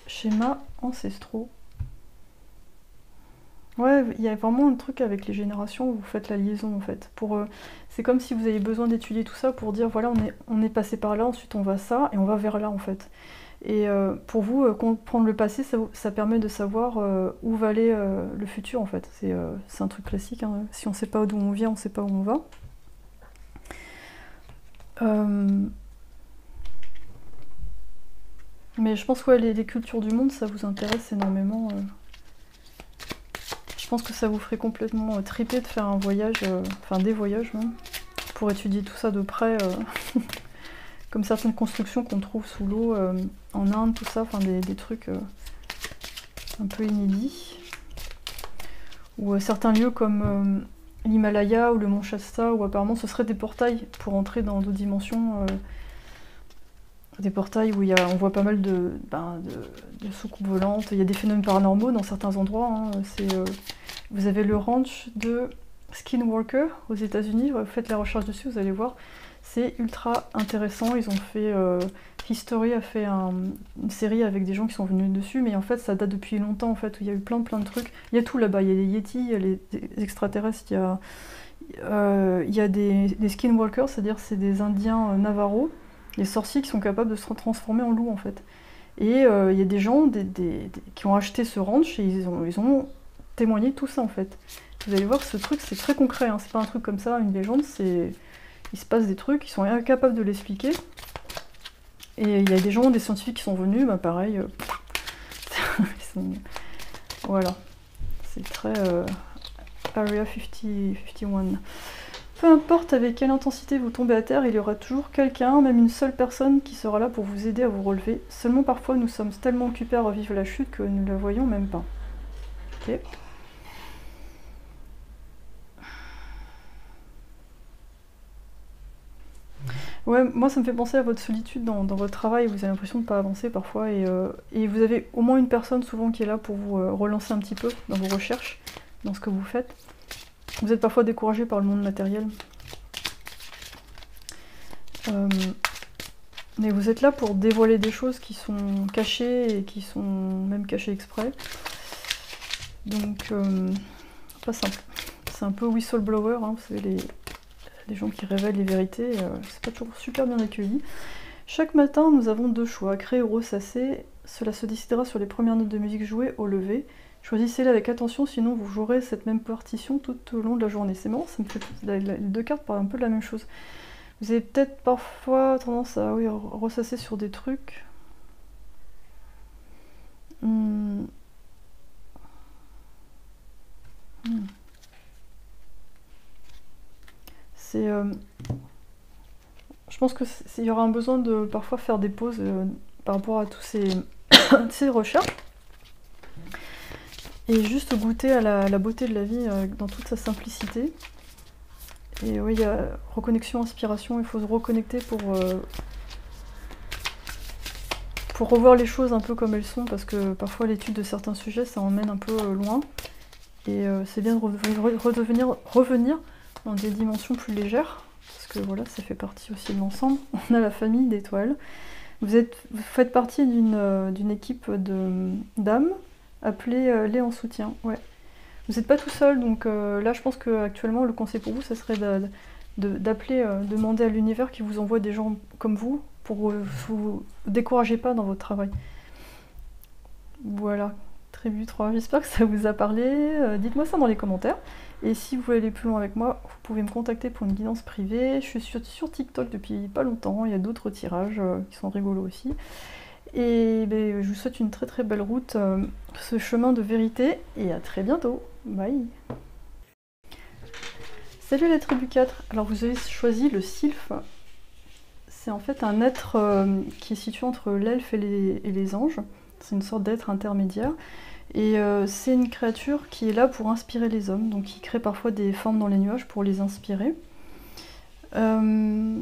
schémas ancestraux. Ouais, il y a vraiment un truc avec les générations où vous faites la liaison en fait. C'est comme si vous avez besoin d'étudier tout ça pour dire voilà, on est passé par là, ensuite on va ça et on va vers là en fait. Et pour vous, comprendre le passé, ça permet de savoir où va aller le futur en fait. C'est un truc classique, hein. Si on ne sait pas d'où on vient, on ne sait pas où on va. Mais je pense que ouais, les cultures du monde, ça vous intéresse énormément. Je pense que ça vous ferait complètement triper de faire un voyage, enfin des voyages même, pour étudier tout ça de près. Comme certaines constructions qu'on trouve sous l'eau en Inde, tout ça, enfin des trucs un peu inédits. Ou certains lieux comme l'Himalaya ou le mont Shasta, où apparemment ce seraient des portails pour entrer dans d'autres dimensions. Des portails où on voit pas mal de soucoupes volantes, il y a des phénomènes paranormaux dans certains endroits. Hein. Vous avez le ranch de Skinwalker aux États-Unis, vous faites la recherche dessus, vous allez voir. C'est ultra intéressant, ils ont fait... History a fait une série avec des gens qui sont venus dessus, mais en fait ça date depuis longtemps en fait, où il y a eu plein de trucs. Il y a tout là-bas, il y a les Yétis, il y a les extraterrestres, il y a des skinwalkers, c'est-à-dire c'est des Indiens Navajo, des sorciers qui sont capables de se transformer en loups en fait. Et il y a des gens qui ont acheté ce ranch et ils ont témoigné de tout ça en fait. Vous allez voir, ce truc c'est très concret, hein. C'est pas un truc comme ça, une légende, il se passe des trucs, ils sont incapables de l'expliquer. Et il y a des gens, des scientifiques qui sont venus, bah pareil, voilà, c'est très Area 51. Peu importe avec quelle intensité vous tombez à terre, il y aura toujours quelqu'un, même une seule personne, qui sera là pour vous aider à vous relever. Seulement parfois nous sommes tellement occupés à revivre la chute que nous ne la voyons même pas. Ok. Ouais, moi ça me fait penser à votre solitude dans votre travail, vous avez l'impression de ne pas avancer parfois, et vous avez au moins une personne souvent qui est là pour vous relancer un petit peu dans vos recherches, dans ce que vous faites. Vous êtes parfois découragé par le monde matériel. Mais vous êtes là pour dévoiler des choses qui sont cachées et qui sont même cachées exprès. Donc, pas simple. C'est un peu whistleblower, hein, vous savez, les gens qui révèlent les vérités, c'est pas toujours super bien accueilli. Chaque matin, nous avons deux choix, créer ou ressasser. Cela se décidera sur les premières notes de musique jouées au lever. Choisissez-les avec attention, sinon vous jouerez cette même partition tout au long de la journée. C'est marrant, ça me fait les deux cartes parlent un peu de la même chose. Vous avez peut-être parfois tendance à ressasser sur des trucs. C'est... je pense qu'il y aura un besoin de parfois faire des pauses par rapport à tous ces recherches. Et juste goûter à la beauté de la vie dans toute sa simplicité. Et oui, il y a reconnexion, inspiration, il faut se reconnecter pour revoir les choses un peu comme elles sont, parce que parfois l'étude de certains sujets, ça emmène un peu loin. Et c'est bien de revenir dans des dimensions plus légères, parce que voilà, ça fait partie aussi de l'ensemble. On a la famille d'étoiles. Vous faites partie d'une équipe d'âmes appelée les en soutien. Ouais. Vous n'êtes pas tout seul, donc là je pense qu'actuellement le conseil pour vous, ça serait d'appeler, demander à l'univers qui vous envoie des gens comme vous, pour vous découragez pas dans votre travail. Voilà, tribu 3. J'espère que ça vous a parlé. Dites-moi ça dans les commentaires. Et si vous voulez aller plus loin avec moi, vous pouvez me contacter pour une guidance privée. Je suis sur TikTok depuis pas longtemps. Il y a d'autres tirages qui sont rigolos aussi. Et ben, je vous souhaite une très très belle route, ce chemin de vérité. Et à très bientôt. Bye. Salut la tribu 4. Alors vous avez choisi le sylphe. C'est en fait un être qui est situé entre l'elfe et les anges. C'est une sorte d'être intermédiaire. Et c'est une créature qui est là pour inspirer les hommes. Donc il crée parfois des formes dans les nuages pour les inspirer. Donc,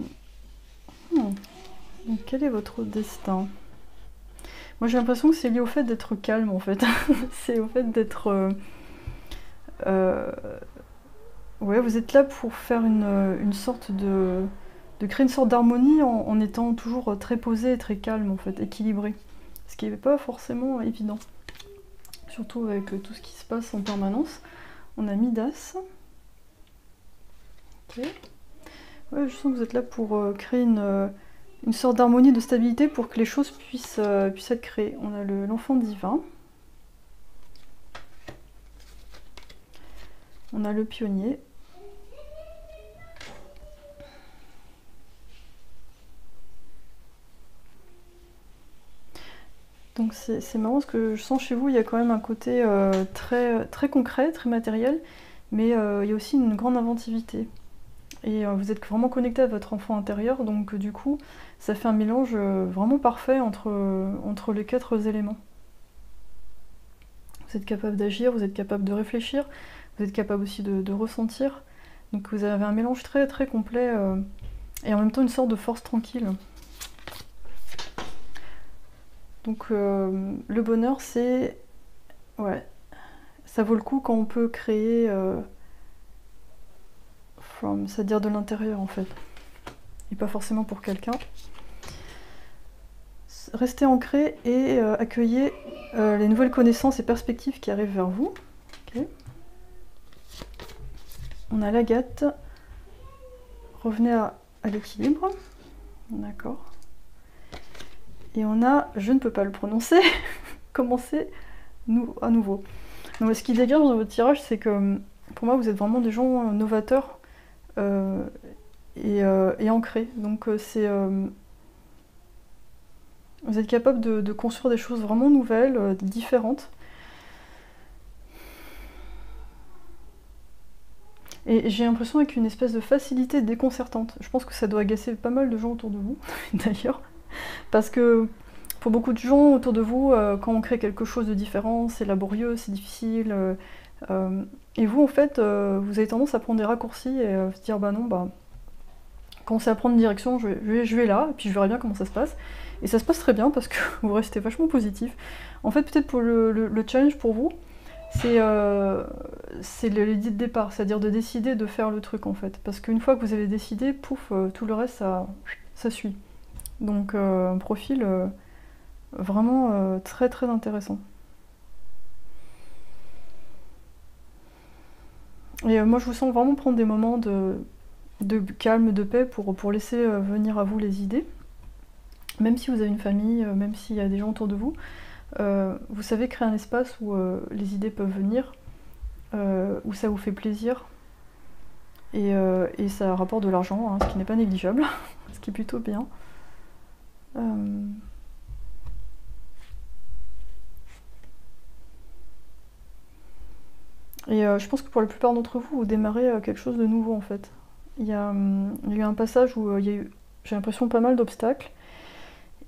quel est votre destin? Moi j'ai l'impression que c'est lié au fait d'être calme en fait. C'est au fait d'être... ouais, vous êtes là pour faire une sorte de créer une sorte d'harmonie en étant toujours très posé et très calme en fait, équilibré. Ce qui n'est pas forcément évident. Surtout avec tout ce qui se passe en permanence. On a Midas. Ok. Ouais, je sens que vous êtes là pour créer une sorte d'harmonie, de stabilité pour que les choses puissent être créées. On a l'enfant divin. On a le pionnier. Donc c'est marrant parce que je sens chez vous, il y a quand même un côté très concret, très matériel, mais il y a aussi une grande inventivité. Et vous êtes vraiment connecté à votre enfant intérieur, donc du coup, ça fait un mélange vraiment parfait entre les 4 éléments. Vous êtes capable d'agir, vous êtes capable de réfléchir, vous êtes capable aussi de ressentir. Donc vous avez un mélange très très complet et en même temps une sorte de force tranquille. Donc le bonheur, c'est... Ouais, ça vaut le coup quand on peut créer c'est-à-dire de l'intérieur en fait. Et pas forcément pour quelqu'un. Restez ancré et accueillez les nouvelles connaissances et perspectives qui arrivent vers vous. Okay. On a l'agate. Revenez à l'équilibre. D'accord. Et on a, je ne peux pas le prononcer, commencez à nouveau. Donc, ce qui dégage dans votre tirage, c'est que pour moi, vous êtes vraiment des gens novateurs et ancrés. Donc, vous êtes capable de construire des choses vraiment nouvelles, différentes. Et j'ai l'impression avec une espèce de facilité déconcertante. Je pense que ça doit agacer pas mal de gens autour de vous, d'ailleurs. Parce que pour beaucoup de gens autour de vous, quand on crée quelque chose de différent, c'est laborieux, c'est difficile. Et vous, en fait, vous avez tendance à prendre des raccourcis et se dire bah non, bah commencer à prendre une direction, je vais là, et puis je verrai bien comment ça se passe. Et ça se passe très bien parce que vous restez vachement positif. En fait, peut-être pour le challenge pour vous, c'est l'idée de départ, c'est-à-dire de décider de faire le truc en fait. Parce qu'une fois que vous avez décidé, pouf, tout le reste, ça suit. Donc un profil vraiment très très intéressant. Et moi je vous sens vraiment prendre des moments de calme, de paix pour laisser venir à vous les idées. Même si vous avez une famille, même s'il y a des gens autour de vous, vous savez créer un espace où les idées peuvent venir, où ça vous fait plaisir. Et ça rapporte de l'argent, hein, ce qui n'est pas négligeable, ce qui est plutôt bien. Et je pense que pour la plupart d'entre vous, vous démarrez quelque chose de nouveau en fait. Il y a eu un passage où il y a eu, j'ai l'impression, pas mal d'obstacles.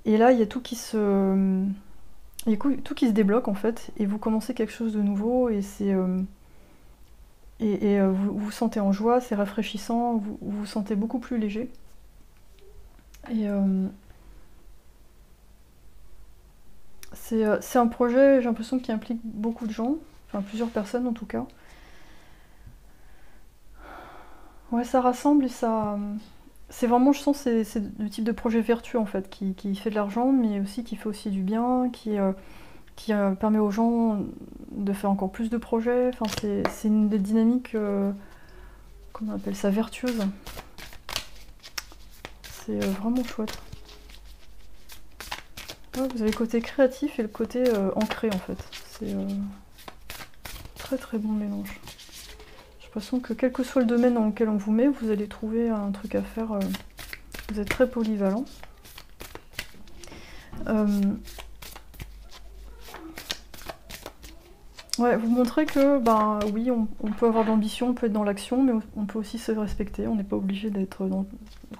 Et là, il y a tout qui se débloque en fait, et vous commencez quelque chose de nouveau, et c'est vous vous sentez en joie, c'est rafraîchissant, vous vous sentez beaucoup plus léger. Et c'est un projet, j'ai l'impression, qui implique beaucoup de gens, enfin plusieurs personnes en tout cas. Ouais, ça rassemble et ça... C'est vraiment, je sens, c'est le type de projet vertueux en fait, qui fait de l'argent, mais aussi qui fait aussi du bien, qui permet aux gens de faire encore plus de projets. Enfin, c'est une des dynamiques, comment on appelle ça, vertueuse. C'est vraiment chouette. Ouais, vous avez le côté créatif et le côté ancré en fait. C'est très très bon mélange. J'ai l'impression que quel que soit le domaine dans lequel on vous met, vous allez trouver un truc à faire. Vous êtes très polyvalent. Ouais, vous montrez que, ben oui, on peut avoir de l'ambition, on peut être dans l'action, mais on peut aussi se respecter. On n'est pas obligé de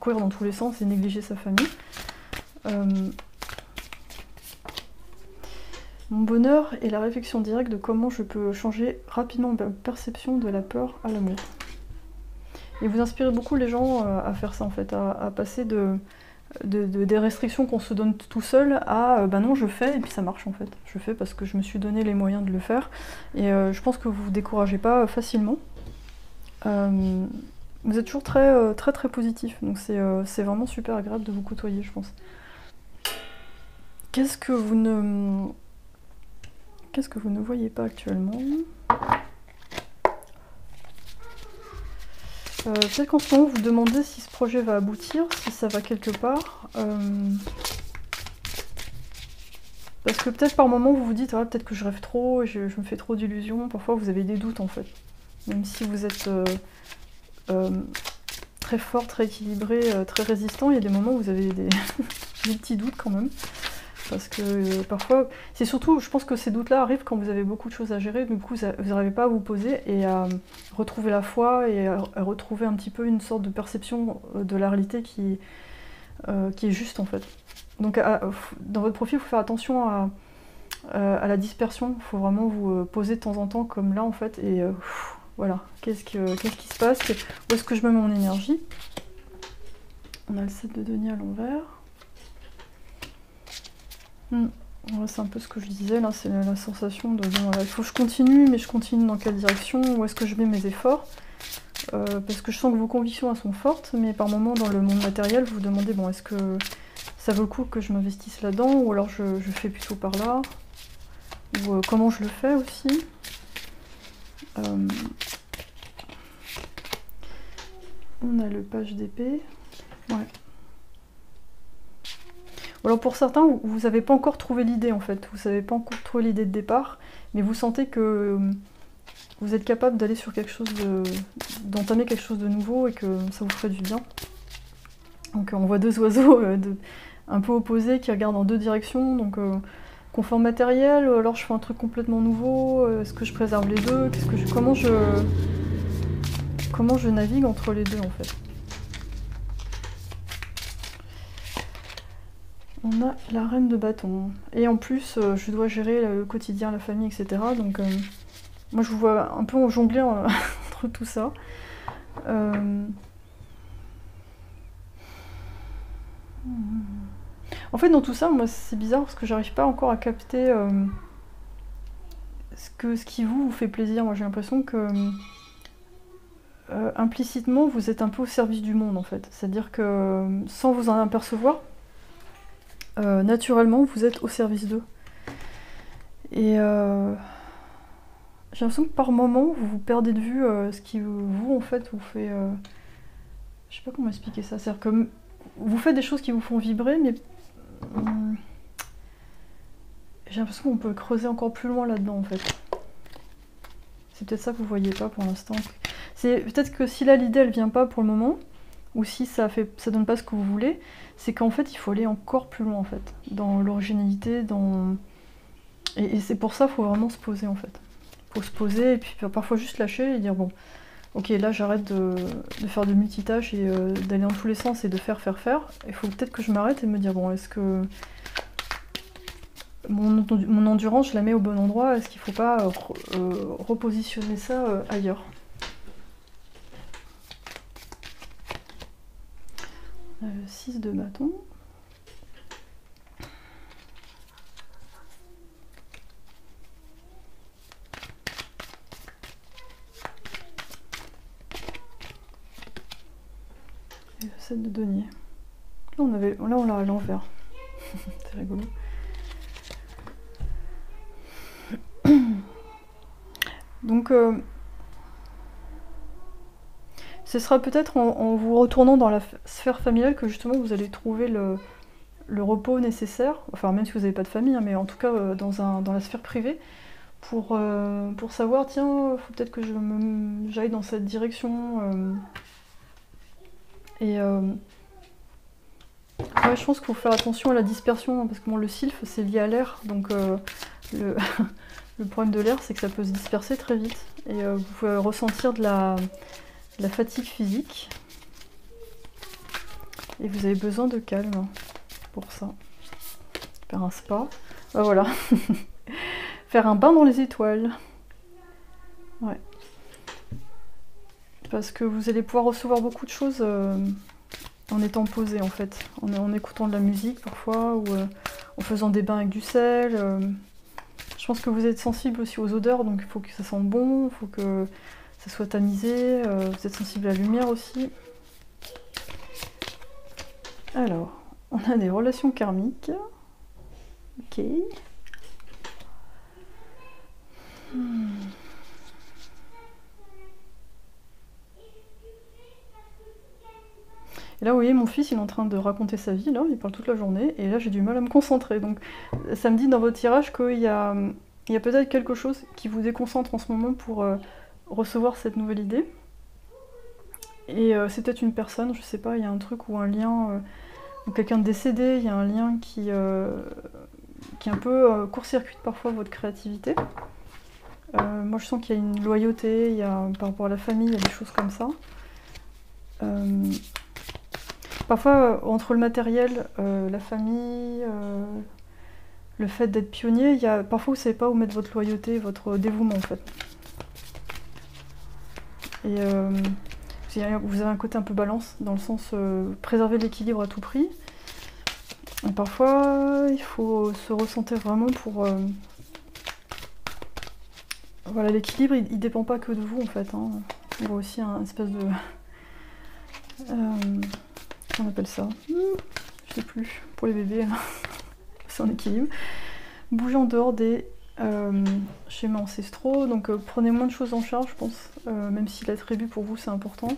courir dans tous les sens et négliger sa famille. Mon bonheur est la réflexion directe de comment je peux changer rapidement ma perception de la peur à l'amour. Et vous inspirez beaucoup les gens à faire ça en fait, à passer des restrictions qu'on se donne tout seul à ben non je fais et puis ça marche en fait. Je fais parce que je me suis donné les moyens de le faire et je pense que vous vous découragez pas facilement. Vous êtes toujours très très positif, donc c'est vraiment super agréable de vous côtoyer je pense. Qu'est-ce que vous ne voyez pas actuellement? Peut-être qu'en ce moment vous vous demandez si ce projet va aboutir, si ça va quelque part. Parce que peut-être par moment vous vous dites ah, peut-être que je rêve trop, je me fais trop d'illusions. Parfois vous avez des doutes en fait. Même si vous êtes très fort, très équilibré, très résistant, il y a des moments où vous avez des petits doutes quand même. Parce que parfois, c'est surtout, je pense que ces doutes-là arrivent quand vous avez beaucoup de choses à gérer, du coup vous n'arrivez pas à vous poser et à retrouver la foi et à retrouver un petit peu une sorte de perception de la réalité qui est juste en fait. Donc dans votre profil, il faut faire attention à la dispersion, il faut vraiment vous poser de temps en temps comme là en fait et voilà, qu'est-ce qui se passe, où est-ce que je mets mon énergie. On a le 7 de denier à l'envers. C'est un peu ce que je disais, là c'est la sensation de bon, voilà, il faut que je continue, mais je continue dans quelle direction, où est-ce que je mets mes efforts, parce que je sens que vos convictions elles sont fortes, mais par moments dans le monde matériel vous vous demandez bon est-ce que ça vaut le coup que je m'investisse là-dedans, ou alors je fais plutôt par là, ou comment je le fais aussi. On a le page d'épée, ouais. Alors pour certains, vous n'avez pas encore trouvé l'idée en fait, vous n'avez pas encore trouvé l'idée de départ, mais vous sentez que vous êtes capable d'aller sur quelque chose d'entamer quelque chose de nouveau et que ça vous ferait du bien. Donc on voit deux oiseaux un peu opposés qui regardent dans deux directions, donc confort matériel, alors je fais un truc complètement nouveau, est-ce que je préserve les deux, comment je navigue entre les deux en fait. On a la reine de bâton. Et en plus, je dois gérer le quotidien, la famille, etc. Donc, moi, je vous vois un peu jongler entre tout ça. En fait, dans tout ça, moi, c'est bizarre parce que j'arrive pas encore à capter ce qui vous fait plaisir. Moi, j'ai l'impression que implicitement, vous êtes un peu au service du monde, en fait. C'est-à-dire que sans vous en apercevoir, naturellement, vous êtes au service d'eux. Et j'ai l'impression que par moment, vous perdez de vue ce qui, vous, en fait, vous fait... je sais pas comment expliquer ça. C'est-à-dire que vous faites des choses qui vous font vibrer, mais j'ai l'impression qu'on peut creuser encore plus loin là-dedans, en fait. C'est peut-être ça que vous voyez pas pour l'instant. C'est peut-être que si là, l'idée, elle vient pas pour le moment, ou si ça donne pas ce que vous voulez, c'est qu'en fait il faut aller encore plus loin en fait, dans l'originalité, et c'est pour ça qu'il faut vraiment se poser en fait. Il faut se poser et puis parfois juste lâcher et dire bon, ok là j'arrête de faire de multitâches et d'aller dans tous les sens et de faire. Il faut peut-être que je m'arrête et me dire bon, est-ce que mon endurance je la mets au bon endroit, est-ce qu'il ne faut pas repositionner ça ailleurs. 6 de bâton. Et le 7 de denier. Là on l'a à l'envers. C'est rigolo. Donc ce sera peut-être en vous retournant dans la sphère familiale que justement vous allez trouver le repos nécessaire, enfin même si vous n'avez pas de famille, hein, mais en tout cas dans la sphère privée, pour savoir, tiens, faut peut-être que j'aille dans cette direction. Ouais, je pense qu'il faut faire attention à la dispersion, hein, parce que bon, le sylphe c'est lié à l'air, donc le, le problème de l'air c'est que ça peut se disperser très vite, et vous pouvez ressentir de la fatigue physique, et vous avez besoin de calme pour ça. Faire un spa, voilà. Faire un bain dans les étoiles. Ouais. Parce que vous allez pouvoir recevoir beaucoup de choses en étant posé en fait, en écoutant de la musique parfois, ou en faisant des bains avec du sel. Je pense que vous êtes sensible aussi aux odeurs, donc il faut que ça sente bon, il faut que ça soit tamisé, vous êtes sensible à la lumière aussi. Alors, on a des relations karmiques. Ok. Et là, vous voyez, mon fils, il est en train de raconter sa vie, là, il parle toute la journée, et là, j'ai du mal à me concentrer. Donc, ça me dit dans votre tirage qu'il y a peut-être quelque chose qui vous déconcentre en ce moment pour recevoir cette nouvelle idée. Et c'est peut-être une personne, je sais pas, il y a un truc ou un lien, ou quelqu'un de décédé, il y a un lien qui un peu court-circuite parfois votre créativité. Moi, je sens qu'il y a une loyauté, par rapport à la famille, il y a des choses comme ça. Parfois, entre le matériel, la famille, le fait d'être pionnier, parfois vous ne savez pas où mettre votre loyauté, votre dévouement en fait. Et vous avez un côté un peu balance, dans le sens préserver l'équilibre à tout prix. Et parfois, il faut se ressentir vraiment pour... Voilà, l'équilibre, il ne dépend pas que de vous en fait. Hein. Il y a aussi un espèce de... on appelle ça, je sais plus, pour les bébés, c'est en équilibre. Bougez en dehors des schémas ancestraux, donc prenez moins de choses en charge, je pense, même si la tribu pour vous c'est important.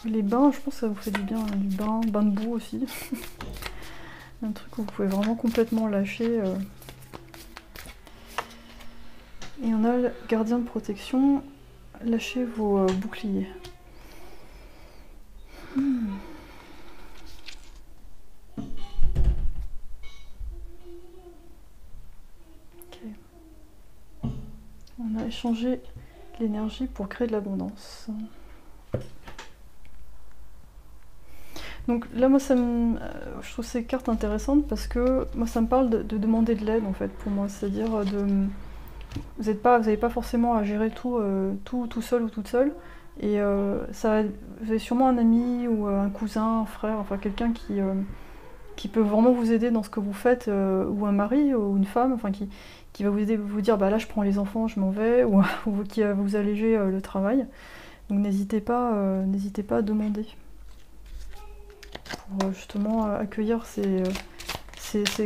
Les bains, je pense que ça vous fait du bien, hein, du bain de boue aussi. Un truc où vous pouvez vraiment complètement lâcher. Et on a le gardien de protection. Lâchez vos boucliers. Okay. On a échangé l'énergie pour créer de l'abondance. Donc là, moi, je trouve ces cartes intéressantes parce que moi, ça me parle de demander de l'aide en fait pour moi. C'est-à-dire vous n'avez pas forcément à gérer tout seul ou toute seule. Et vous avez sûrement un ami ou un cousin, un frère, enfin quelqu'un qui peut vraiment vous aider dans ce que vous faites, ou un mari ou une femme, enfin qui va vous aider, vous dire bah là je prends les enfants, je m'en vais, ou qui va vous alléger le travail. Donc n'hésitez pas à demander pour justement accueillir ces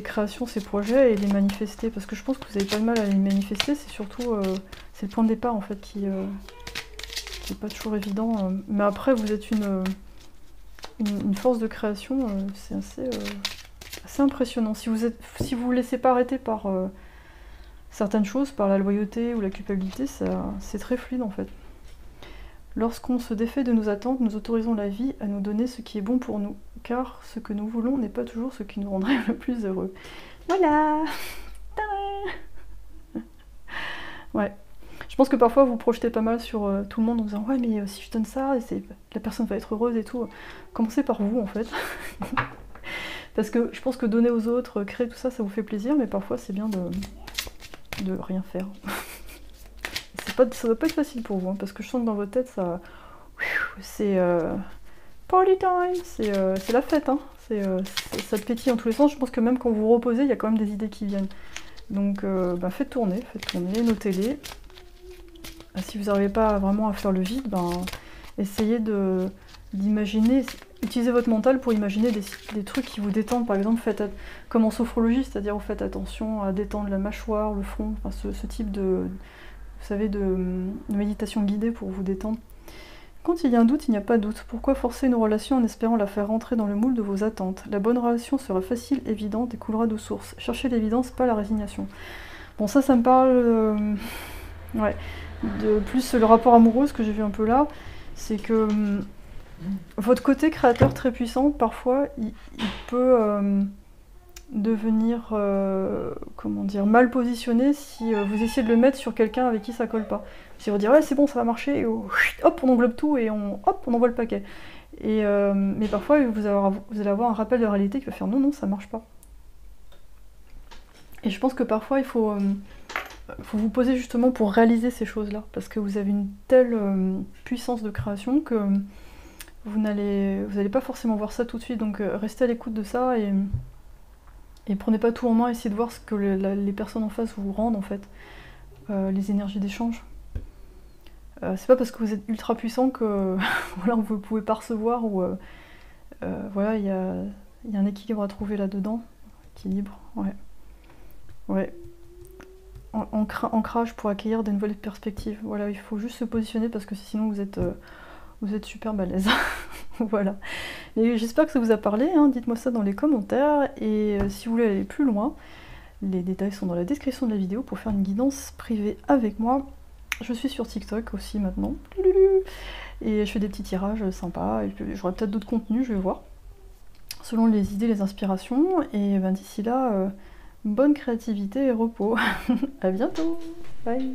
créations, ces projets et les manifester, parce que je pense que vous avez pas de mal à les manifester, c'est surtout c'est le point de départ en fait qui est pas toujours évident, mais après vous êtes une force de création, c'est assez impressionnant. Si vous laissez pas arrêter par certaines choses, par la loyauté ou la culpabilité, c'est très fluide en fait. Lorsqu'on se défait de nos attentes, nous autorisons la vie à nous donner ce qui est bon pour nous, car ce que nous voulons n'est pas toujours ce qui nous rendrait le plus heureux. Voilà. Ouais. Je pense que parfois vous projetez pas mal sur tout le monde en disant ouais mais si je donne ça, la personne va être heureuse et tout. Commencez par vous en fait. Parce que je pense que donner aux autres, créer tout ça, ça vous fait plaisir, mais parfois c'est bien de rien faire. Ça doit pas être facile pour vous, hein, parce que je sens que dans votre tête, c'est party time, c'est la fête, hein. Ça te pétille en tous les sens. Je pense que même quand vous vous reposez, il y a quand même des idées qui viennent. Donc faites tourner, notez-les. Si vous n'arrivez pas vraiment à faire le vide, essayez d'imaginer, utilisez votre mental pour imaginer des trucs qui vous détendent. Par exemple, comme en sophrologie, c'est-à-dire vous faites attention à détendre la mâchoire, le front, enfin, ce type de méditation guidée pour vous détendre. Quand il y a un doute, il n'y a pas de doute. Pourquoi forcer une relation en espérant la faire rentrer dans le moule de vos attentes? La bonne relation sera facile, évidente et coulera de source. Cherchez l'évidence, pas la résignation. Bon, ça me parle... ouais. De plus, le rapport amoureux, ce que j'ai vu un peu là, c'est que votre côté créateur très puissant, parfois, il peut devenir, comment dire, mal positionné si vous essayez de le mettre sur quelqu'un avec qui ça colle pas. Si vous dire ouais c'est bon ça va marcher, et hop on englobe tout et on envoie le paquet. Et, mais parfois vous allez avoir un rappel de réalité qui va faire non non ça marche pas. Et je pense que parfois il faut vous poser justement pour réaliser ces choses-là, parce que vous avez une telle puissance de création que vous n'allez pas forcément voir ça tout de suite, donc restez à l'écoute de ça et prenez pas tout en main, essayez de voir ce que les personnes en face vous rendent en fait, les énergies d'échange. C'est pas parce que vous êtes ultra puissant que voilà, vous pouvez pas recevoir, ou voilà, il y a un équilibre à trouver là-dedans. Équilibre, ouais. Ouais. Ancrage pour accueillir de nouvelles perspectives. Voilà, il faut juste se positionner parce que sinon vous êtes super balèze. Voilà. Et j'espère que ça vous a parlé, hein. Dites-moi ça dans les commentaires, et si vous voulez aller plus loin, les détails sont dans la description de la vidéo pour faire une guidance privée avec moi. Je suis sur TikTok aussi maintenant, et je fais des petits tirages sympas, et j'aurai peut-être d'autres contenus, je vais voir, selon les idées, les inspirations, et ben d'ici là, bonne créativité et repos. À bientôt, bye.